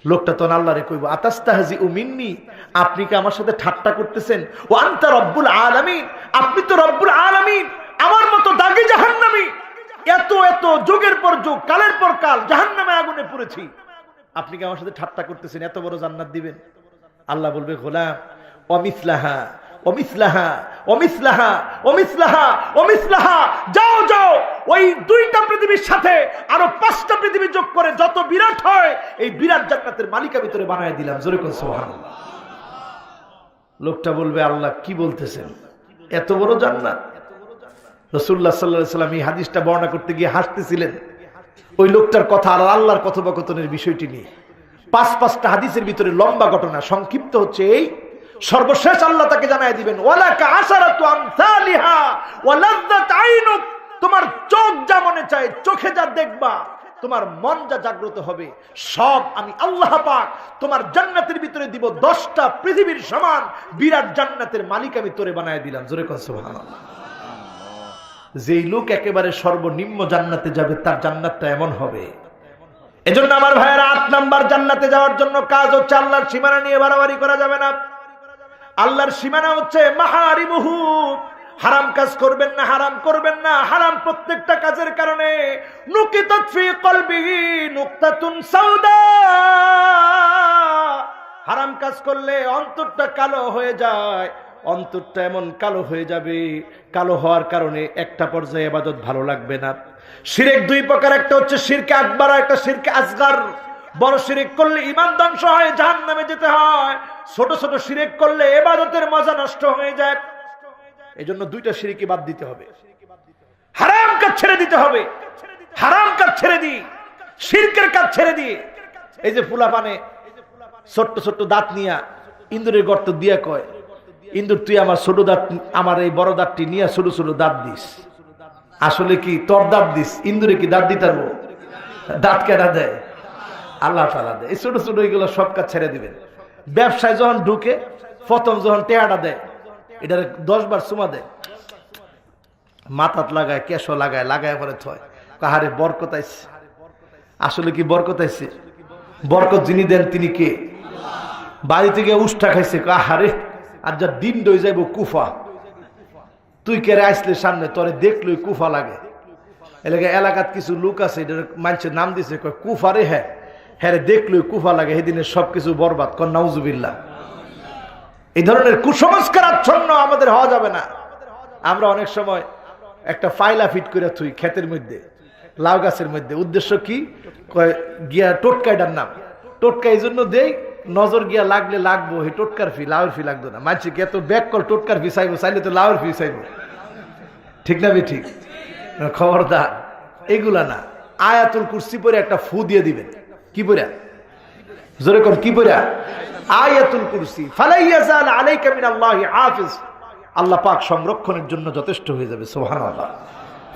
লোকটা তখন আল্লাহরে কইব, আতাস্তাহজিউ মিন্নি, আপনি কি আমার সাথে ঠাট্টা করতেছেন? ও আনতা রব্বুল আলামিন, আপনি তো রব্বুল আলামিন, আমার মতো দাগী জাহান্নামী, এত এত যুগের পর যুগ, কালের পর কাল জাহান্নামে আগুনে পড়েছি, আপনি কি আমার সাথে ঠাট্টা করতেছেন? এত বড় জান্নাত দিবেন? আল্লাহ বলবে, গোলাম অমিসলাহা অমিসলাহা অমিসলাহা অমিসলাহা অমিসলাহা, যাও যাও, ওই 2টা পৃথিবীর সাথে আরো 5টা পৃথিবী যোগ করে যত বিরাট হয়, এই বিরাট জান্নাতের মালিকা ভিতরে বানায় দিলাম। জোরে কোন সুবহানাল্লাহ। লোকটা বলবে, আল্লাহ কি বলতেছেন, এত বড় জান্নাত? রাসূলুল্লাহ সাল্লাল্লাহু আলাইহি ওয়াসাল্লাম এই হাদিসটা বর্ণনা করতে গিয়ে হাসতেছিলেন ওই লোকটার কথা আর আল্লাহর কথোপকথনের বিষয়টি নিয়ে। 5টা হাদিসের ভিতরে লম্বা ঘটনা, সংক্ষিপ্ত হচ্ছে এই, সর্বশেষ আল্লাহ তাকে জানায় দিবেন, ওয়ালাকা আশারাতু আমসালিহা ওয়া লাযযাত আইনুক, তোমার চোখ যা মনে চায়, চোখে যা দেখবা, তোমার মন যা জাগ্রত হবে, সব আমি আল্লাহ পাক তোমার জান্নাতের ভিতরে দিব। 10টা পৃথিবীর সমান বিরাট জান্নাতের মালিক আমি তোরে বানায় দিলাম। জোরে কর সুবহানাল্লাহ। যেই লোক একেবারে সর্বনিম্ন জান্নাতে যাবে, তার জান্নাতটা এমন হবে। এজন্য আমার ভাইয়েরা, 8 নাম্বার জান্নাতে যাওয়ার জন্য কাজ হচ্ছে আল্লাহর সীমানা নিয়ে বাড়াবাড়ি করা যাবে না। আল্লাহর সীমানা হচ্ছে মাহারিমুহু, হারাম কাজ করবেন না, হারাম করবেন না। হারাম প্রত্যেকটা কাজের কারণে নুকিতাত ফি কলবিহি নুকতাতুন সাউদা, হারাম কাজ করলে অন্তরটা কালো হয়ে যায়, অন্তরটা এমন কালো হয়ে যাবে, কালো হওয়ার কারণে একটা পর্যায়ে ইবাদত ভালো লাগবে না। শিরক 2 প্রকার, একটা হচ্ছে শিরকে আকবার, একটা শিরকে আসগর। বড় শিরক করলে ঈমান ধ্বংস হয়, জাহান্নামে যেতে হয়। ছোট ছোট শিরক করলে ইবাদতের মজা নষ্ট হয়ে যায়। এজন্য 2টা শিরকি বাদ দিতে হবে, হারাম কাজ ছেড়ে দিতে হবে। হারাম কাজ ছেড়ে দি, শিরকের কাজ ছেড়ে দিয়ে, এই যে ফুলাপানে ছোট্ট ছোট্ট দাঁত নিয়া ইন্দুরের গর্ত দিয়া কয়, ইন্দুর তুই আমার ছোট দাঁত, আমার এই বড় দাঁতটি নিয়ে ছোট ছোট দাঁত দিস। আসলে কি তোর দাঁত দিস, ইন্দুরে কি দাঁত দিতে পারবো? দাঁত কেনা দেয় আল্লাহ তাআলা দেয়। এই ছোট ছোট এইগুলো সব কাজ ছেড়ে দিবেন। ব্যবসায় যখন ঢুকে, প্রথম যখন টেয়াটা দেয়, এটা 10 বার চুমা দেয়, মাথাত লাগায়, কেশো লাগায়, লাগায় পরে থয়, কাহারে বরকত আইছে। আসলে কি বরকত আইছে? বরকত যিনি দেন তিনি কে? বাড়ি থেকে উষ্টা খাইছে, কাহারে আর যা দিন ডই যাইব কুফা, তুই কেড়ে আসলে সামনে তোরে দেখলই কুফা লাগে। এলাকাত কিছু লোক আছে, এটা মানুষের নাম দিছে কুফা রে, হ্যাঁ হ্যাঁ দেখলই কুফা লাগে, সেদিনে সবকিছু বরবাদ কর, নাউজুবিল্লাহ। এই ধরনের কুসংস্কার আচ্ছন্ন আমাদের হওয়া যাবে না। আমরা অনেক সময় একটা ফাইলা ফিট করে থুই ক্ষেতের মধ্যে, লাউ গাছের মধ্যে। উদ্দেশ্য কি? গিয়া টোটকাইটার নাম, টোটকা এই জন্য দেই, নজর গিয়া লাগলে লাগবো, এই টোটকার ফি, লাউর ফি লাগতো না। মানছি কে তো ব্যাক কল টোটকার ফি চাইবো, চাইলে তো লাউর ফি চাইবো, ঠিক না? ঠিক। খবরদার এগুলা না। আয়াতুল কুরসি পরে একটা ফু দিয়ে দিবেন। কি পড়া? জোরে কর, কি পড়া? আয়াতুল কুরসি ফালা ইয়াজাল আলাইকা মিনাল্লাহি হাফিজ, আল্লাহ পাক সংরক্ষণের জন্য যথেষ্ট হয়ে যাবে। সুবহানাল্লাহ।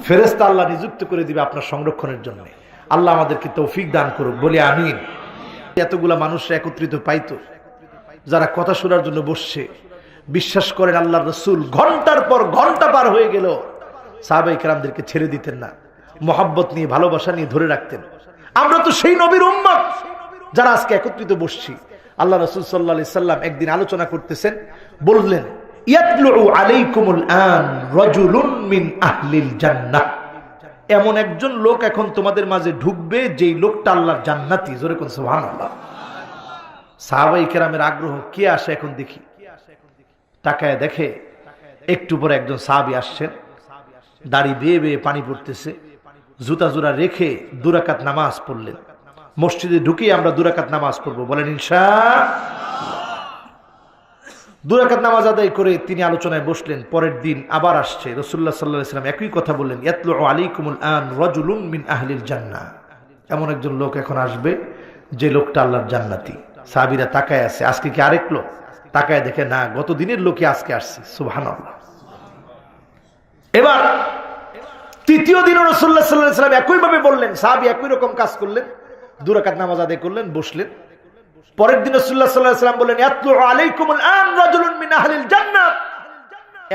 ফেরেশতা আল্লাহ নিযুক্ত করে দিবে আপনার সংরক্ষণের জন্য। আল্লাহ আমাদেরকে তৌফিক দান করুক, বলি আমিন। এতগুলা মানুষরা একত্রিত পাইতো, যারা কথা শোনার জন্য বসছে, বিশ্বাস করেন আল্লাহর রাসূল ঘন্টার পর ঘন্টা পার হয়ে গেল, সাহাবায়ে কেরামদেরকে ছেড়ে দিতেন না, মহব্বত নিয়ে ভালোবাসা নিয়ে ধরে রাখতেন। আমরা তো সেই নবীর উম্মত যারা আজকে একত্রিত বসছি। আল্লাহ রাসূল সাল্লাল্লাহু আলাইহি সাল্লাম একদিন আলোচনা করতেছেন, বললেন ইয়াতলু আলাইকুমুল আন রাজুলুন মিন আহলিল জান্নাহ, এমন একজন লোক এখন তোমাদের মাঝে ঢুকবে যেই লোকটা আল্লাহর জান্নাতি। জোরে কোন সুবহানাল্লাহ। সাহাবায়ে কেরামের আগ্রহ, কে আসে এখন দেখি। তাকায় দেখে একটু পরে একজন সাহাবী আসছেন, দাড়ি বেয়ে বেয়ে পানি পড়তেছে, জুতা জোড়া রেখে 2 রাকাত নামাজ পড়লেন। মসজিদে ঢুকে আমরা 2 রাকাত নামাজ পড়বো, বলেন ইনশাআল্লাহ। 2 রাকাত নামাজ আদায় করে তিনি আলোচনায় বসলেন। পরের দিন আবার আসছে, রাসূলুল্লাহ সাল্লাল্লাহু আলাইহি ওয়াসাল্লাম একই কথা বললেন, ইয়াতলু আলাইকুমুল আন রাজুলুন মিন আহলিল জান্নাহ, এমন একজন লোক এখন আসবে যে লোকটা আল্লাহর জান্নাতি। সাহাবীরা তাকায় আছে, আজকে কি আরেক লোক? তাকায় দেখে না, গত দিনের লোকই আজকে আসছে। সুবহানাল্লাহ। এবার তৃতীয় দিন রাসূলুল্লাহ সাল্লাল্লাহু আলাইহি ওয়াসাল্লাম একই ভাবে বললেন, সাহাবী একই রকম কাজ করলেন, 2 রাকাত নামাজ আদায় করলেন, বসলেন। পরের দিন রাসূলুল্লাহ সাল্লাল্লাহু আলাইহি ওয়াসাল্লাম বললেন, ইয়াতলু আলাইকুমুল আন রাজুলুন মিন আহলিল জান্নাহ,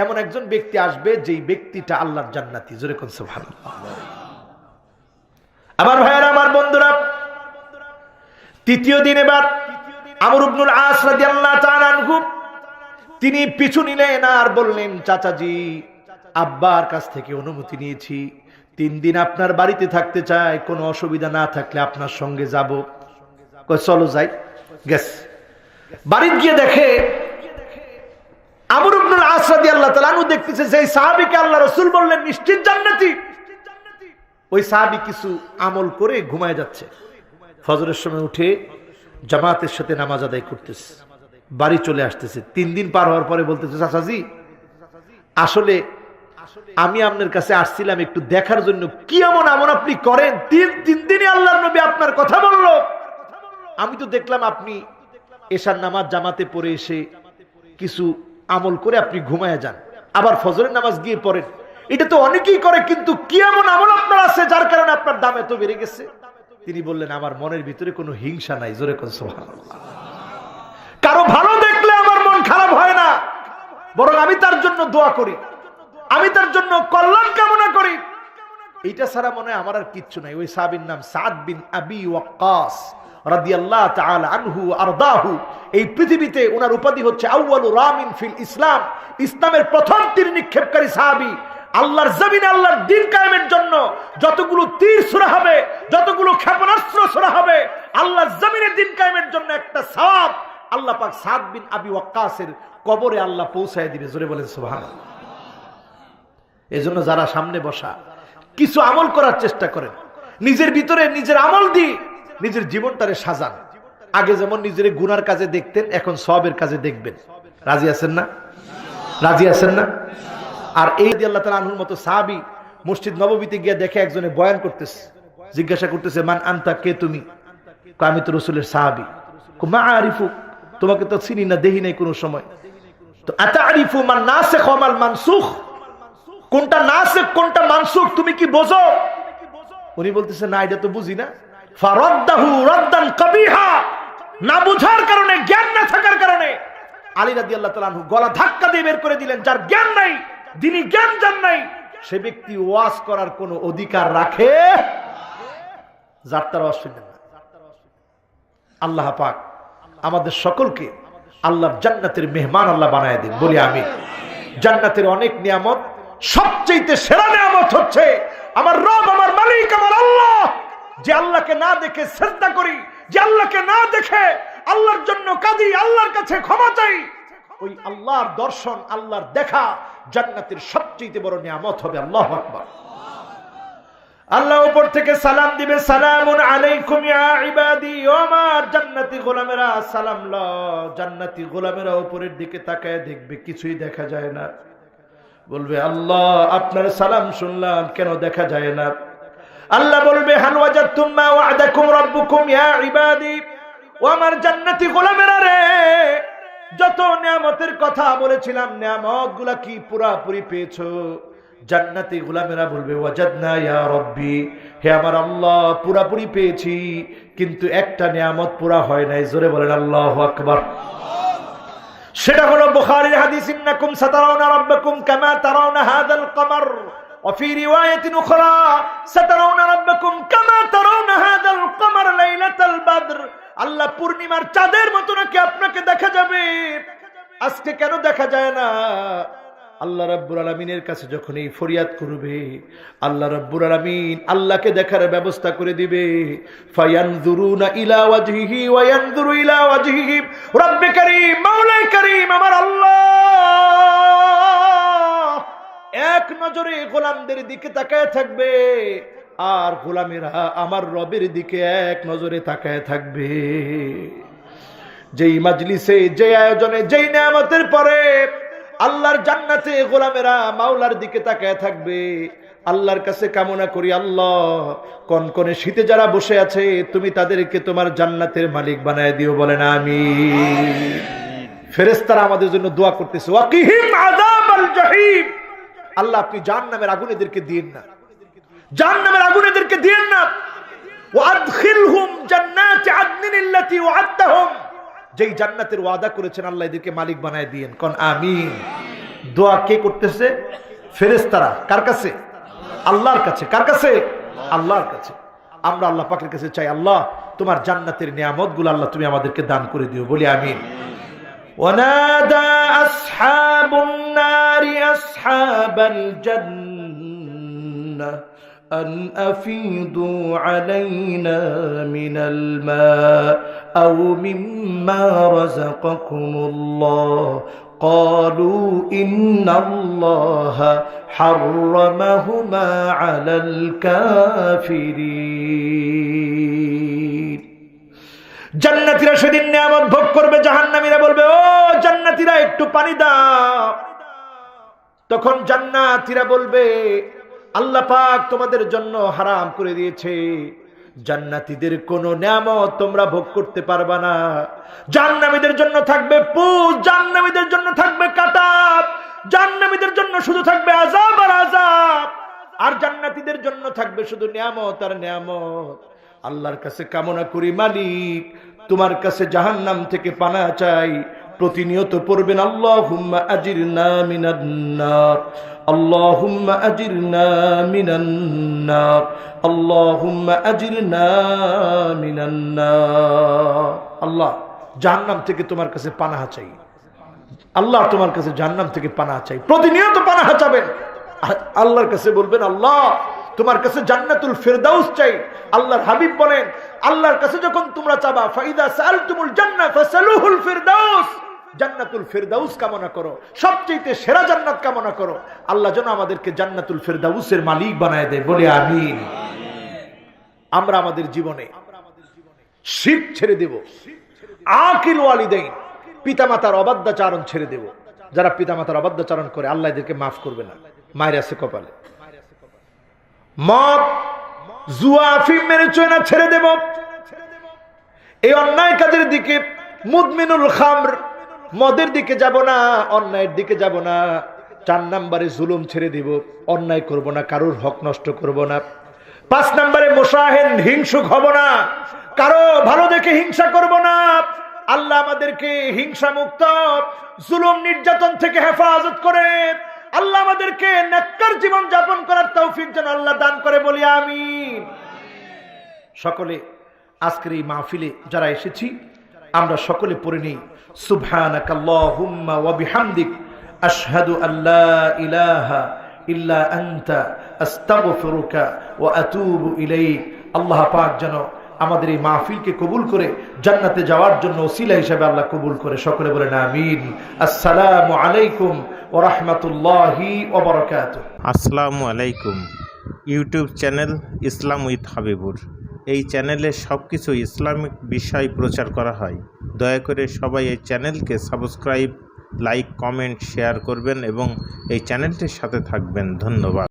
এমন একজন ব্যক্তি আসবে যেই ব্যক্তিটা আল্লাহর জান্নাতি। জোরে কোন সুবহানাল্লাহ। আমার ভাইয়েরা, আমার বন্ধুরা, তৃতীয় দিন এবার আমর ইবনুল আস রাদিয়াল্লাহু তাআলা আনহু তিনি পিছু নিলেন আর বললেন, চাচাজি, আব্বার কাছ থেকে অনুমতি নিয়েছি, 3 দিন আপনার বাড়িতে থাকতে চাই, কোনো অসুবিধা না থাকলে আপনার সঙ্গে যাব। কই চলো যাই। গেস বাড়ি গিয়ে দেখে আমর ইবনুল আস রাদিয়াল্লাহু তাআলা আনহু দেখতেছে যে সাহাবীকে আল্লাহ রাসূল বললেন নিশ্চিত জান্নাতি, ওই সাহাবী কিছু আমল করে ঘুমায় যাচ্ছে। ফজরের সময় উঠে জামাতের সাথে নামাজ আদায় করতেছে, বাড়ি চলে আসতেছে। 3 দিন পার হওয়ার পরে বলতেছে, চাচাজি, আসলে আমি আপনার কাছে আসছিলাম একটু দেখার জন্য, কি এমন আমল আপনি করেন, 3 দিনে আল্লাহর নবী আপনার কথা বললো। আমি তো দেখলাম আপনি এশার নামাজ জামাতে পড়ে এসে কিছু আমল করে আপনি ঘুমায় যান, আবার ফজরের নামাজ গিয়ে পড়েন, এটা তো অনেকেই করে, কিন্তু কি এমন আমল আপনার আছে যার কারণে আপনার দাম এত বেড়ে গেছে? তিনি বললেন, আমার মনের ভিতরে কোনো হিংসা নাই। জোরে কোন সুবহানাল্লাহ। কারো ভালো দেখলে আমার মন খারাপ হয় না, বরং আমি তার জন্য দোয়া করি, আমি তার জন্য কল্যাণ কামনা করি। এইটা ছাড়া মনে হয় আমার আর কিচ্ছু নাই। ওই সাহাবীর নাম সাদ বিন আবি ওয়াক্কাস রাদিয়াল্লাহু তাআলা আনহু আরদাহু। এই পৃথিবীতে ওনার উপাধি হচ্ছে আউয়ালু রামিন ফিল ইসলাম, ইসলামের প্রথম তীর নিক্ষেপকারী সাহাবী। আল্লাহর জমিনে আল্লাহর দ্বীন কায়েমের জন্য যতগুলো তীর ছোড়া হবে, যতগুলো ক্ষেপণাস্ত্র ছোড়া হবে, আল্লাহর জমিনে দ্বীন কায়েমের জন্য একটা সওয়াব আল্লাহ পাক সাদ বিন আবি ওয়াক্কাসের কবরে আল্লাহ পৌঁছায় দিবে। জোরে বলেন সুবহানাল্লাহ। এজন্য যারা সামনে বসা কিছু আমল করার চেষ্টা করেন, নিজের ভিতরে নিজের আমল দিয়ে নিজের জীবনটারে সাজান। আগে যেমন নিজের গুনার কাজে দেখতেন, এখন সওয়াবের কাজে দেখবেন। রাজি আছেন না? রাজি আছেন না? আর এই আল্লাহ তাআলা আনহুর মতো সাহাবী মসজিদ নববীতে গিয়ে দেখে একজনে বয়ান করতেছে, জিজ্ঞাসা করতেছে, মান আনতা, কে তুমি? আমি তো রাসূলের সাহাবী। মা আরিফু, তোমাকে তো চিনি না, দেখি নাই কোনো সময়। তো আতারিফু মান নাসিখ ওয়া মাল মানসুখ, কোনটা নাসিখ কোনটা মানসুখ তুমি কি বোঝো? উনি বলতেছে, না, এটা তো বুঝি না। ফারাদ্দাহু রাদ্দান কাবিহা, না বুঝার কারণে, জ্ঞান না থাকার কারণে আলী রাদিয়াল্লাহু তাআলা আনহু গলা ধাক্কা দিয়ে বের করে দিলেন। যার জ্ঞান নাই, দিনী জ্ঞান যার নাই, সে ব্যক্তি ওয়াজ করার কোনো অধিকার রাখে? যার তার ওয়াজ শুনবেন না। আল্লাহ পাক আমাদের সকলকে আল্লাহর জান্নাতের মেহমান আল্লাহ বানায় দিন, বলি আমি। জান্নাতের অনেক নিয়ামত, সবচেয়ে সেরা নিয়ামত হচ্ছে আমার রব, আমার মালিক, আমার আল্লাহ। যে আল্লাহকে না দেখে সিজদা করি, যে আল্লাহকে না দেখে আল্লাহর জন্য কাঁদি, আল্লাহর কাছে ক্ষমা চাই, ওই আল্লাহর দর্শন, আল্লাহর দেখা জান্নাতের সবচেয়ে বড় নিয়ামত হবে। আল্লাহু আকবার। আল্লাহ উপর থেকে সালাম দিবে, সালামুন আলাইকুম ইয়া ইবাদি, ও আমার জান্নাতি গোলামেরা সালাম লও। জান্নাতি গোলামেরা উপরের দিকে তাকায় দেখবে, কিছুই দেখা যায় না। বলবে, আল্লাহ আপনার সালাম শুনলাম, কেন দেখা যায় না? আল্লাহ বলবে, হাল ওয়াজাদতুম মা ওয়া'দাকুম রাব্বুকুম ইয়া ইবাদি, ও আমার জান্নাতি গোলামেরা রে, যত নিয়ামতের কথা বলেছিলাম নিয়ামত গুলা কি পুরাপুরি পেয়েছো? জান্নাতি গোলামেরা বলবে ওয়াজাদনা ইয়া রব্বি, হে আমার আল্লাহ পুরাপুরি পেয়েছি, কিন্তু একটা নিয়ামত পুরা হয় নাই। জোরে বলেন আল্লাহু আকবার। সেটা হলো বুখারীর হাদিস, ইন্নাকুম সাতারাউনা রাব্বাকুম কামা তারাউনা হাযাল কমার, ওয়া ফি রিওয়ায়াতিন উখরা সাতারাউনা রাব্বাকুম কামা তারাউনা হাযাল কমার লাইলাতাল বদর। আল্লাহ পূর্ণিমার চাঁদের মতো নাকি আপনাকে দেখা যাবে। আজকে কেন দেখা যায় না? আল্লাহ রাব্বুল আলামিনের কাছে যখন এই ফরিয়াদ করবে, আল্লাহ রাব্বুল আলামিন আল্লাহকে দেখার ব্যবস্থা করে দিবে। ফায়ানজুরুনা ইলা ওয়াজহিহি ওয়া ইয়ানজুরু ইলা ওয়াজহিহি রব্বে কারীম, মাওলা কারীম আমার আল্লাহ এক নজরে গোলামদের দিকে তাকায় থাকবে, আর গোলামেরা আমার রবের দিকে এক নজরে তাকায় থাকবে। যেই মাজলিসে, যে আয়োজনে, যেই নিয়ামতের পরে আল্লাহর জান্নাতে গোলামেরা মাওলার দিকে তাকায় থাকবে, আল্লাহর কাছে কামনা করি আল্লাহ কনকনে শীতে যারা বসে আছে তুমি তাদেরকে তোমার জান্নাতের মালিক বানায় দিও। বলেন আমিন। ফেরেশতারা আমাদের জন্য দোয়া করতেছে, ওয়াকিহিম আযাবাল জাহিম। আল্লাহ আপনি জাহান্নামের আগুন এদেরকে দিয়েন না, জাহান্নামের আগুন এদেরকে দিয়েন না। ওয়াদখিলহুম জান্নাতি আদনিন আল্লাতী ওয়া'আদতাহুম, যেই জান্নাতের ওয়াদা করেছেন আল্লাহ এদেরকে মালিক বানায় দিয়েন। কোন আমিন। দোয়া কে করতেছে? ফেরেশতারা। কার কাছে? আল্লাহর কাছে। কার কাছে? আল্লাহর কাছে। আমরা আল্লাহ পাকের কাছে চাই, আল্লাহ তোমার জান্নাতের নিয়ামতগুলো আল্লাহ তুমি আমাদেরকে দান করে দিও। বলি আমিন। ওয়ানাদা আসহাবুন নারি আসহাবাল জান্নাহ أن أفيضوا علينا من الماء أو مما رزقكم الله قالوا إن الله حرمهما على الكافرين। জান্নাতীরা সেদিন নিয়ামত ভোগ করবে, জাহান্নামীরা বলবে ও জান্নাতীরা একটু পানি দাও। তখন জান্নাতীরা বলবে আল্লাহ পাক তোমাদের জন্য হারাম করে দিয়েছে, জান্নাতীদের কোনো নিয়ামত তোমরা ভোগ করতে পারবা না। জাহান্নামীদের জন্য থাকবে পুষ, জাহান্নামীদের জন্য থাকবে কাঁটা, জাহান্নামীদের জন্য শুধু থাকবে আযাব আর আযাব, আর জান্নাতীদের জন্য থাকবে শুধু নিয়ামত আর নিয়ামত। আল্লাহর কাছে কামনা করি মালিক তোমার কাছে জাহান্নাম থেকে পানা চাই। প্রতিনিয়ত পড়বেন আল্লাহুম্মা আজিরনা মিনান নার, আল্লাহুম্মা আজিরনা মিনান নার, আল্লাহুম্মা আজিরনা মিনান নার। আল্লাহ জাহান্নাম থেকে তোমার কাছে পানাহ চাই, আল্লাহ তোমার কাছে জাহান্নাম থেকে পানাহ চাই। প্রতিনিয়ত পানাহ চাবেন, আল্লাহর কাছে বলবেন আল্লাহ তোমার কাছে জান্নাতুল ফিরদাউস চাই। আল্লাহর হাবিব বলেন আল্লাহর কাছে যখন তোমরা চাবা ফাইদা সাআলতুমুল জান্নাহ ফাসালুহুল ফিরদাউস, জান্নাতুল ফিরদাউস কামনা করো, সবচেয়ে সেরা জান্নাত কামনা করো। আল্লাহ যেন আমাদেরকে জান্নাতুল ফিরদাউসের মালিক বানায় দেয়। বলি আমিন। আমরা আমাদের জীবনে শিরক ছেড়ে দেব, আকিল ওয়ালিদাইন পিতামাতার অবাধ্যাচরণ ছেড়ে দেব। যারা পিতামাতার অবাধ্যাচরণ করে আল্লাহ এদেরকে মাফ করবে না, মায়ের আছে কপালে। মদ, জুয়া, আফিম মেরে চয়না ছেড়ে দেব। এই অন্যায় কাজের দিকে, মুদমিনুল খামর মদের দিকে যাব না, অন্যায়ের দিকে যাব না। 4 নম্বরে জুলুম ছেড়ে দিব, অন্যায় করব না, কারোর হক নষ্ট করব না। 5 নম্বরে মুশাহিন হিংসুক হব না, কারো ভালো দেখে হিংসা করব না। আল্লাহ আমাদেরকে হিংসা মুক্ত, জুলুম নির্যাতন থেকে হেফাজত করে আল্লাহ আমাদেরকে নেককার জীবন যাপন করার তৌফিক যেন আল্লাহ দান করে। বলি আমিন। সকলে আজকের এই মাহফিলে যারা এসেছি আমরা সকলে পড়ে নেই সুবহানাকাল্লাহুম্মা ওয়া বিহামদিক আশহাদু আল্লা ইলাহা ইল্লা আনতা আস্তাগফিরুকা ওয়া আতুবু ইলাইক। আল্লাহ পাক যেন আমাদের এই মাহফিলকে কবুল করে জান্নাতে যাওয়ার জন্য ওসিলা হিসেবে আল্লাহ কবুল করে। সকলে বলেন আমিন। আসসালামু আলাইকুম ওয়া রাহমাতুল্লাহি ওয়া বারাকাতুহু। আসসালামু আলাইকুম। YouTube channel Islam with Habibur, এই চ্যানেলে সব কিছু ইসলামিক বিষয় প্রচার করা হয়। দয়া করে সবাই এই চ্যানেলকে সাবস্ক্রাইব, লাইক, কমেন্ট, শেয়ার করবেন এবং এই চ্যানেলটির সাথে থাকবেন। ধন্যবাদ।